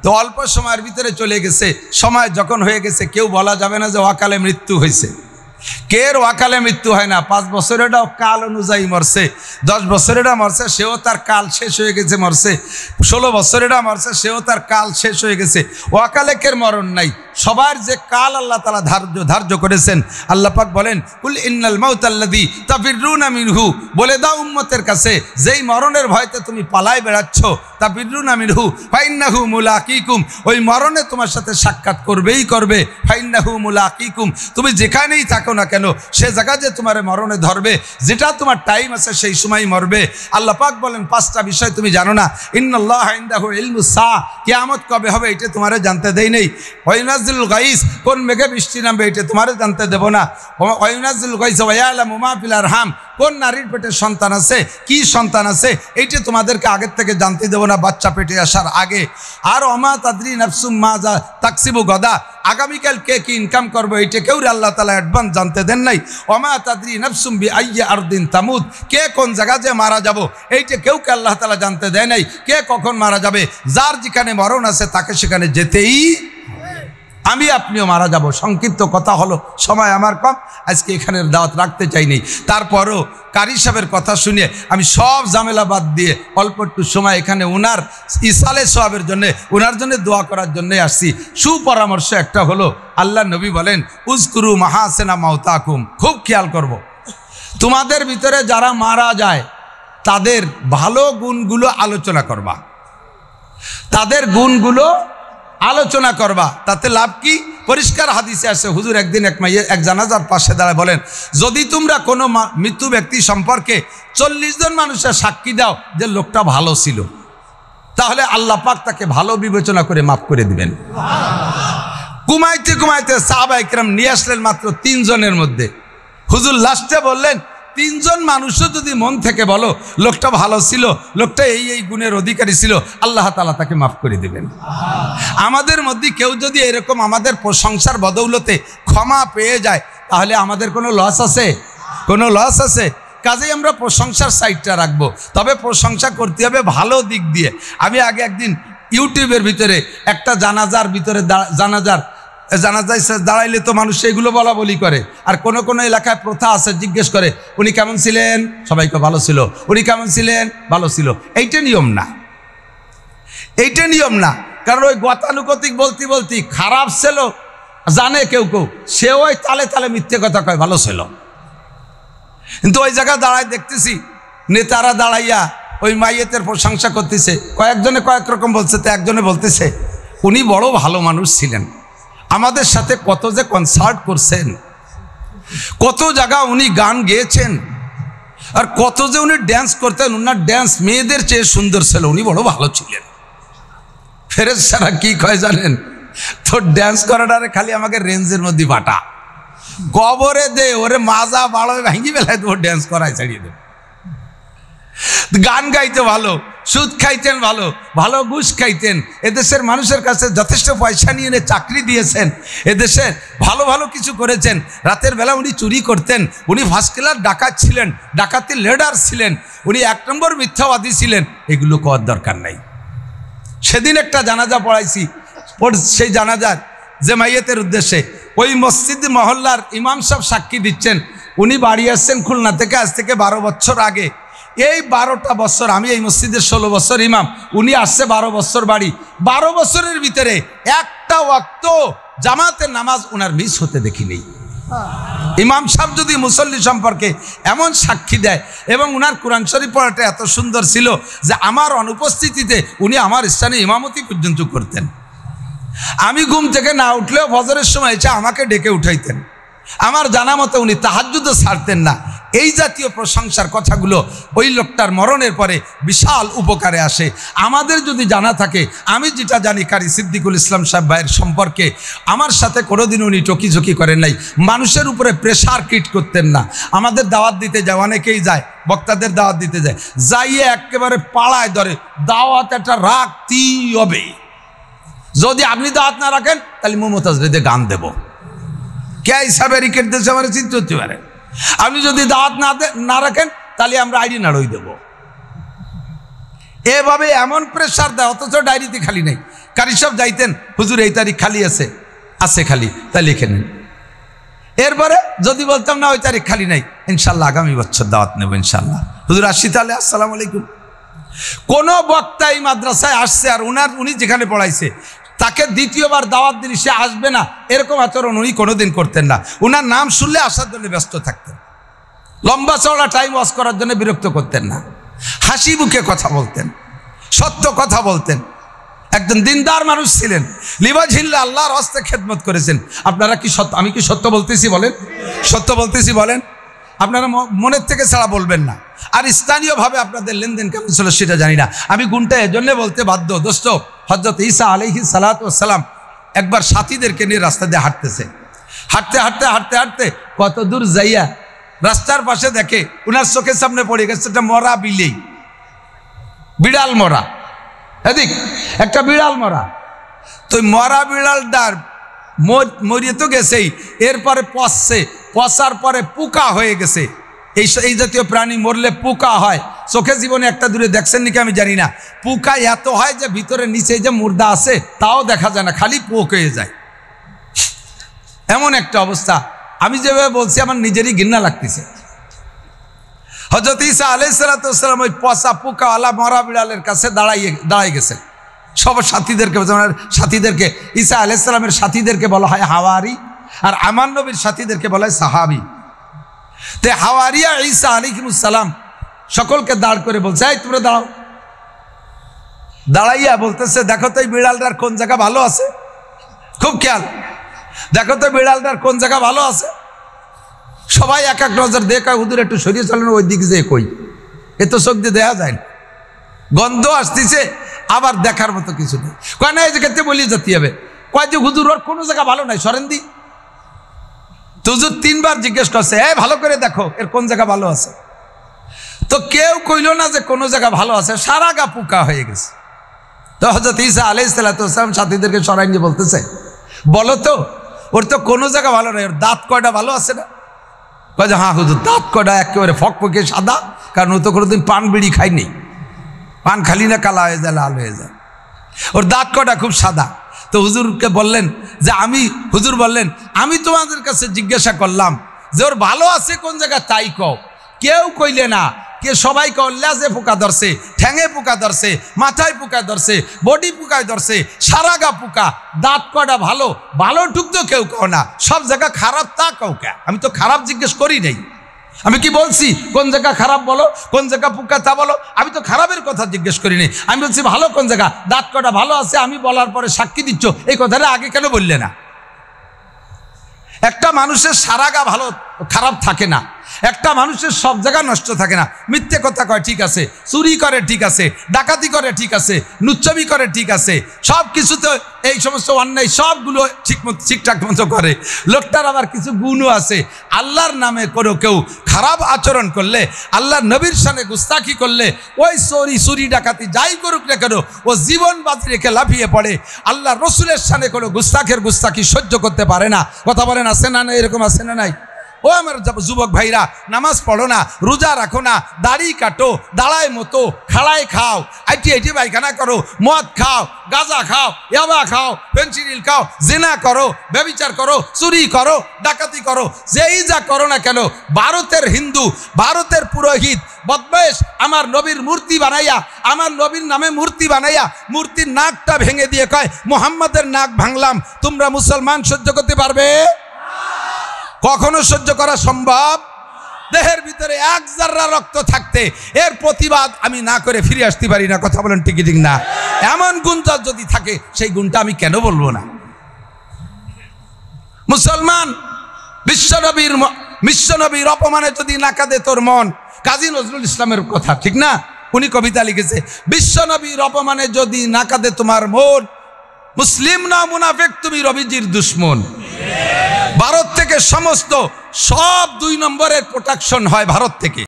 তো অল্প সময়ের ভিতরে চলে গেছে, সময় যখন হয়ে গেছে কেউ বলা যাবে না যে অকালে মৃত্যু হয়েছে। কের অকালে মৃত্যু হয় না। 5 বছরেরটাও কাল অনুযায়ী মরছে, 10 বছরেরটা মরছে, সেও তার কাল শেষ হয়ে গেছে মরছে, 16 বছরেরটা মরছে, সেও তার কাল শেষ হয়ে গেছে। অকালে কের মরণ নাই। সবার যে কাল আল্লাহ তাআলা ধার্য করেছেন। আল্লাহ পাক বলেন, কুল ইন্নাল মাউতাল্লাযী তাফিরুনা মিনহু, বলে দাও উম্মতের কাছে, যেই মরণের ভয়তে তুমি পালায় বেড়াচ্ছ, তাফিরুনা মিনহু ফাইন্নাহু মুলাকিকুম, ওই মরণে তোমার সাথে সাক্ষাৎ করবেই করবে। ফাইন্নাহু মুলাকিকুম, তুমি যেখানেই থাকো না কেন সে জায়গা যে তোমার মরণে ধরবে, যেটা তোমার টাইম আছে সেই সময় মরবে। আল্লাহ পাক বলেন 5টা বিষয় তুমি জানো না। ইন্নাল্লাহা ইনদাহু ইলমুস সাআ, কিয়ামত কবে হবে এটা তোমারে জানতে দেই নেই। ওয়াইনাজিলুল গাইস, কোন মেঘে বৃষ্টি নামবে এটা তোমারে জানতে দেব না। ওয়াইনাজিলুল গাইস ওয়া ইয়ালামু মা ফিল আরহাম, কোন নারীর পেটে সন্তান আছে, কি সন্তান আছে, এইটা তোমাদেরকে আগের থেকে জানতে দেব না, বাচ্চা পেটে আসার আগে। আর ওমা তাদরি নাফসুম মাজা তাকসিবু গদা, আগামীকাল কে কি ইনকাম করবে এইটা কেউ আল্লাহ তাআলা অ্যাডভান্স জানতে দেন নাই। ওমা তাদরি নাফসুম বিআইয়ি আরদিন তামুত, কে কোন জায়গা যে মারা যাব এইটা কেউ আল্লাহ তাআলা জানতে দেয় নাই। কে কখন মারা যাবে, যার যেখানে মরণ আছে তাকে সেখানে যেতেই, আমি আপনিও মারা যাব। সংক্ষিপ্ত কথা হলো, সময় আমার কম, আজকে এখানের দাওয়াত রাখতে চাইনি। তারপরও কারি সাহেবের কথা শুনে আমি সব ঝামেলা বাদ দিয়ে অল্প একটু সময় এখানে ওনার ইসালে সোয়াবের জন্যে, ওনার জন্য দোয়া করার জন্যে আসছি। সুপরামর্শ একটা হলো, আল্লাহ নবী বলেন, উজকুরু মাহাসিনা মাউতাকুম, খুব খেয়াল করব। তোমাদের ভিতরে যারা মারা যায় তাদের ভালো গুণগুলো আলোচনা করবা, তাদের গুণগুলো আলোচনা করবা। তাতে লাভ কি? পরিষ্কার হাদিসে আছে, হুজুর একদিন এক জানাজার পাশে দাঁড়ায় বলেন, যদি তোমরা কোনো মৃত্যু ব্যক্তি সম্পর্কে 40 জন মানুষের সাক্ষী দাও যে লোকটা ভালো ছিল, তাহলে আল্লাহ পাক তাকে ভালো বিবেচনা করে মাফ করে দিবেন। কুমাইতে কুমাইতে সাহাবায়ে কেরাম নিয়ে আসলেন মাত্র 3 জনের মধ্যে। হুজুর লাস্টে বললেন, 3 জন মানুষও যদি মন থেকে বলো লোকটা ভালো ছিল, লোকটা এই গুণের অধিকারী ছিল, আল্লাহ তাআলা তাকে মাফ করে দিবেন। আমাদের মধ্যে কেউ যদি এরকম আমাদের প্রশংসার বদৌলতে ক্ষমা পেয়ে যায়, তাহলে আমাদের কোনো লস আছে? কোনো লস আছে? কাজেই আমরা প্রশংসার সাইডটা রাখবো, তবে প্রশংসা করতে হবে ভালো দিক দিয়ে। আমি আগে একদিন ইউটিউবের ভিতরে একটা জানাজার ভিতরে জানাজায় দাঁড়াইলে তো মানুষ সেইগুলো বলা বলি করে, আর কোন কোন এলাকায় প্রথা আছে, জিজ্ঞেস করে উনি কেমন ছিলেন, সবাইকে ভালো ছিল, উনি কেমন ছিলেন, ভালো ছিল। এইটা নিয়ম না, এইটা নিয়ম না। কারণ ওই গতানুগতিক বলতে খারাপ ছিল জানে কেউ কেউ, সে ওই তালে তালে মিথ্যে কথা কয় ভালো ছিল। কিন্তু ওই জায়গায় দাঁড়ায় দেখতেছি নেতারা দাঁড়াইয়া ওই মাইয়েতের প্রশংসা করতেছে, কয়েকজনে কয়েক রকম বলছে। তো একজনে বলতেছে উনি বড় ভালো মানুষ ছিলেন, আমাদের সাথে কত যে কনসার্ট করছেন, কত জায়গা উনি গান গেয়েছেন, আর কত যে উনি ড্যান্স করতেন, উনার ড্যান্স মেয়েদের চেয়ে সুন্দর ছিল, উনি বড় ভালো ছিলেন। ফেরেশতারা কি কয় জানেন? তো ড্যান্স করাটারে খালি আমাকে রেঞ্জের মধ্যে পাঠা, কবরে দে, ওরে মাজা বাড়ো ভাঙি বেলায় তো ড্যান্স করাই ছাড়িয়ে দেবে। গান গাইতে ভালো, সুদ খাইতেন ভালো, ভালো ঘুষ খাইতেন, এদেশের মানুষের কাছে যথেষ্ট পয়সা নিয়ে এনে চাকরি দিয়েছেন, এদেশের ভালো ভালো কিছু করেছেন। রাতের বেলা উনি চুরি করতেন, উনি ফার্স্ট ক্লাস ডাকাত ছিলেন, ডাকাতির লিডার ছিলেন, উনি 1 নম্বর মিথ্যাবাদী ছিলেন। এগুলো করার দরকার নাই। সেদিন একটা জানাজা পড়াইছি, সেই জানাজার যে মাইয়াতের উদ্দেশ্যে ওই মসজিদ মহল্লার ইমাম সাহেব সাক্ষী দিচ্ছেন, উনি বাড়ি আসছেন খুলনা থেকে আজ থেকে 12 বছর আগে। এই 12টা বছর আমি এই মসজিদের 16 বছর ইমাম, উনি আসছে 12 বছর বাড়ি। 12 বছরের ভিতরে একটা ওয়াক্ত জামাতের নামাজ ওনার মিস হতে দেখিনি। ইমাম সাহেব যদি মুসল্লি সম্পর্কে এমন সাক্ষী দেয়, এবং উনার কোরআন শরীফ পড়াটা এত সুন্দর ছিল যে আমার অনুপস্থিতিতে উনি আমার স্থানে ইমামতি পর্যন্ত করতেন। আমি ঘুম থেকে না উঠলেও ফজরের সময় এসে আমাকে ডেকে উঠাইতেন। আমার জানা মতো উনি তাহাজ্জুদও ছাড়তেন না। এই জাতীয় প্রশংসার কথাগুলো ওই লোকটার মরণের পরে বিশাল উপকারে আসে। আমাদের যদি জানা থাকে, আমি যেটা জানি কারি সিদ্দিকুল ইসলাম সাহেব ভাইয়ের সম্পর্কে, আমার সাথে কোনোদিন উনি টকিঝকি করেন নাই, মানুষের উপরে প্রেশার ক্রিয়েট করতেন না। আমাদের দাওয়াত দিতে যায়, অনেকেই যায়, বক্তাদের দাওয়াত দিতে যায়, যাইয়ে একেবারে পাড়ায় ধরে দাওয়াত একটা রাখতেই হবে, যদি আপনি দাওয়াত না রাখেন তাহলে মমতাজ রেদে গান দেব। কে হিসাবে রিকেট দেশে আমার চিন্তা হতে পারে, আপনি যদি দাওয়াত না রাখেন তাহলে আমরা আইডি নাড়ই দেব। এভাবে এমন প্রেশার দেয়, অথচ ডায়েরিতে খালি নেই। কারি সব যাইতেন, হুজুর এই তারিখ খালি আছে, আছে খালি, তাই লিখে নেন। এরপরে যদি বলতাম না ওই তারিখ খালি নাই, ইনশাল্লাহ আগামী বছর দাওয়াত নেব ইনশাল্লাহ। হুজুর আসছি তাহলে, আসসালামু আলাইকুম। কোন বক্তা এই মাদ্রাসায় আসছে আর উনি যেখানে পড়াইছে তাকে দ্বিতীয়বার দাওয়াত দিলে সে আসবে না, এরকম আচরণ উনি কোনোদিন করতেন না। উনার নাম শুনলে আসার জন্য ব্যস্ত থাকতেন, লম্বা চওড়া টাইম ওয়াশ করার জন্য বিরক্ত করতেন না, হাসি মুখে কথা বলতেন, সত্য কথা বলতেন। একজন দিনদার মানুষ ছিলেন, লিবাজিল্লা আল্লাহর হস্তে খেদমত করেছেন। আপনারা কি সত্য, আমি কি সত্য বলতেছি বলেন? সত্য বলতেছি বলেন? আপনারা মনের থেকে ছাড়া বলবেন না। আর স্থানীয়ভাবে আপনাদের লেনদেন কেমন ছিল সেটা জানি না, আমি গুণটা এজন্য বলতে বাধ্য। দোস্ত, হযরত ঈসা আলাইহিস সালাতু ওয়াস সালাম একবার সাথীদেরকে নিয়ে রাস্তা দিয়ে হাঁটতেছে। হাঁটতে হাঁটতে হাঁটতে হাঁটতে কত দূর যাইয়া রাস্তার পাশে দেখে উনার চোখের সামনে পড়ে গেছে একটা মরা বিলেই, বিড়াল মরা। এদিক একটা বিড়াল মরা, তো মরা বিড়ালটার মরিয়ে তো গেছেই, এরপরে পচছে, পচার পরে পোকা হয়ে গেছে। এই জাতীয় প্রাণী মরলে পোকা হয়, চোখে জীবনে একটা দূরে দেখছেন নাকি আমি জানি না। পোকা এত হয় যে ভিতরে নিচে যে মুর্দা আছে তাও দেখা যায় না, খালি পোক হয়ে যায়, এমন একটা অবস্থা। আমি যেভাবে বলছি আমার নিজেরই ঘৃণা লাগতেছে। হযরত ঈসা আলাইহিস সালাতু ওয়াস সালাম ওই পচা পোকাওয়ালা মরা বিড়ালের কাছে দাঁড়াই গেছেন। সব সাথীদেরকে ঈসা আলাইহিস সালামের সাথীদেরকে বলা হয় হাওয়ারি, আর আমার নবীর সাথীদেরকে বলা হয় সাহাবী। তে হাওয়ারিয়া ঈসা আলাইহিস সালাম সকলকে দাঁড় করে বলছে, এই তোমরা দাঁড়াও। দাঁড়াইয়া বলতেছে, দেখো তো এই বিড়ালটার কোন জায়গা ভালো আছে, খুব খেয়াল, দেখো তো বিড়ালটার কোন জায়গা ভালো আছে। সবাই এক এক নজর দেখা, হুজুর একটু সরিয়ে চলেন ওই দিকে যে, কই এ তো চোখ দিয়ে দেখা যায় না, গন্ধ আসতেছে, আবার দেখার মতো কিছু নেই। কয় না এই জায়গাতে বলিয়ে যেতে হবে, কয় যে হুজুর ওর কোনো জায়গা ভালো নাই, সরেন দি। তো হুজুর তিনবার জিজ্ঞেস করছে, এই ভালো করে দেখো এর কোন জায়গা ভালো আছে। তো কেউ কইল না যে কোনো জায়গা ভালো আছে, সারা গা পোকা হয়ে গেছে। তো হযরত ঈসা আলাইহিস সালাতু ওয়াস সালাম সাথীদেরকে সরাই নিয়ে বলতেছে, বলো তো ওর তো কোনো জায়গা ভালো নাই, ওর দাঁত কয়টা ভালো আছে না? কয় যে হ্যাঁ হুজুর, দাঁত কয়টা একেবারে ফকফকে সাদা, কারণ ও তো কোনোদিন পান বিড়ি খায়নি, পান খালি না কালা হয়ে যায়, লাল হয়ে যায়, ওর দাঁত কয়টা খুব সাদা। তো হুজুরকে বললেন যে হুজুর বললেন, আমি তোমাদের কাছে জিজ্ঞাসা করলাম যে ওর ভালো আছে কোন জায়গা, তাই কও। কেউ কইলে না, কে সবাই কও লেজে পোকা ধরছে, ঠ্যাঙে পোকা ধরছে, মাথায় পোকা ধরছে, বডি পোকায় ধরছে, সারা গা পোকা, দাঁত কয়টা ভালো, ভালো টুক তো কেউ কও না, সব জায়গা খারাপ তা কও কে? আমি তো খারাপ জিজ্ঞেস করি নাই, আমি কি বলছি কোন জায়গা খারাপ বলো, কোন জায়গা পোকা তা বলো, আমি তো খারাপের কথা জিজ্ঞেস করি নাই। আমি বলছি ভালো কোন জায়গা, দাঁত কয়টা ভালো আছে, আমি বলার পরে সাক্ষী দিচ্ছ, এই কথাটা আগে কেন বললে না? একটা মানুষের সারা গা ভালো খারাপ থাকে না, একটা মানুষের সব জায়গা নষ্ট থাকে না। মিথ্যে কথা কয় ঠিক আছে, চুরি করে ঠিক আছে, ডাকাতি করে ঠিক আছে, লুচ্ছামি করে ঠিক আছে, সব কিছুতে এই সমস্ত অন্যায় সবগুলো ঠিকঠাক মতো করে। লোকটার আবার কিছু গুণও আছে। আল্লাহর নামে কোনো কেউ খারাপ আচরণ করলে, আল্লাহর নবীর সামনে গুস্তাখি করলে, ওই চুরি ডাকাতি যাই করুক না কেন, ও জীবন বাজি রেখে লাফিয়ে পড়ে। আল্লাহ রসুলের সামনে কোনো গুস্তাখি সহ্য করতে পারে না। কথা বলেন আছে না? এরকম আছে না নাই? ও আমার যুবক ভাইরা, নামাজ পড়ো না, রোজা রাখো না, দাড়ি কাটো, দাঁড়ায় মতো, খাড়ায় খাও, আইটি পায়খানা করো, মদ খাও, গাঁজা খাও, ইয়াবা খাও, পেনসিডিল খাও, জিনা করো, ব্যভিচার করো, চুরি করো, ডাকাতি করো, যেই যা করো না কেন, ভারতের হিন্দু, ভারতের পুরোহিত বদমাইশ আমার নবীর মূর্তি বানাইয়া, আমার নবীর নামে মূর্তি বানাইয়া, মূর্তির নাকটা ভেঙে দিয়ে কয় মুহাম্মাদের নাক ভাঙলাম। তোমরা মুসলমান সহ্য করতে পারবে? কখনো সহ্য করা সম্ভব? দেহের ভিতরে এক জাররা রক্ত থাকতে এর প্রতিবাদ আমি না করে ফিরে আসতে পারি না। কথা বলেন ঠিক ঠিক না? এমন গুণ যদি থাকে সেই গুণটা আমি কেন বলবো না? মুসলমান বিশ্বনবীর বিশ্বনবীর অপমানে যদি না কাঁদে তোর মন, কাজী নজরুল ইসলামের কথা, ঠিক না? উনি কবিতা লিখেছে, বিশ্বনবীর অপমানে যদি না কাঁদে তোমার মন, মুসলিম না মুনাফিক তুমি রবিজির দুশ্মন। ভারত থেকে সমস্ত সব 2 নম্বরের প্রোটেকশন হয় ভারত থেকে।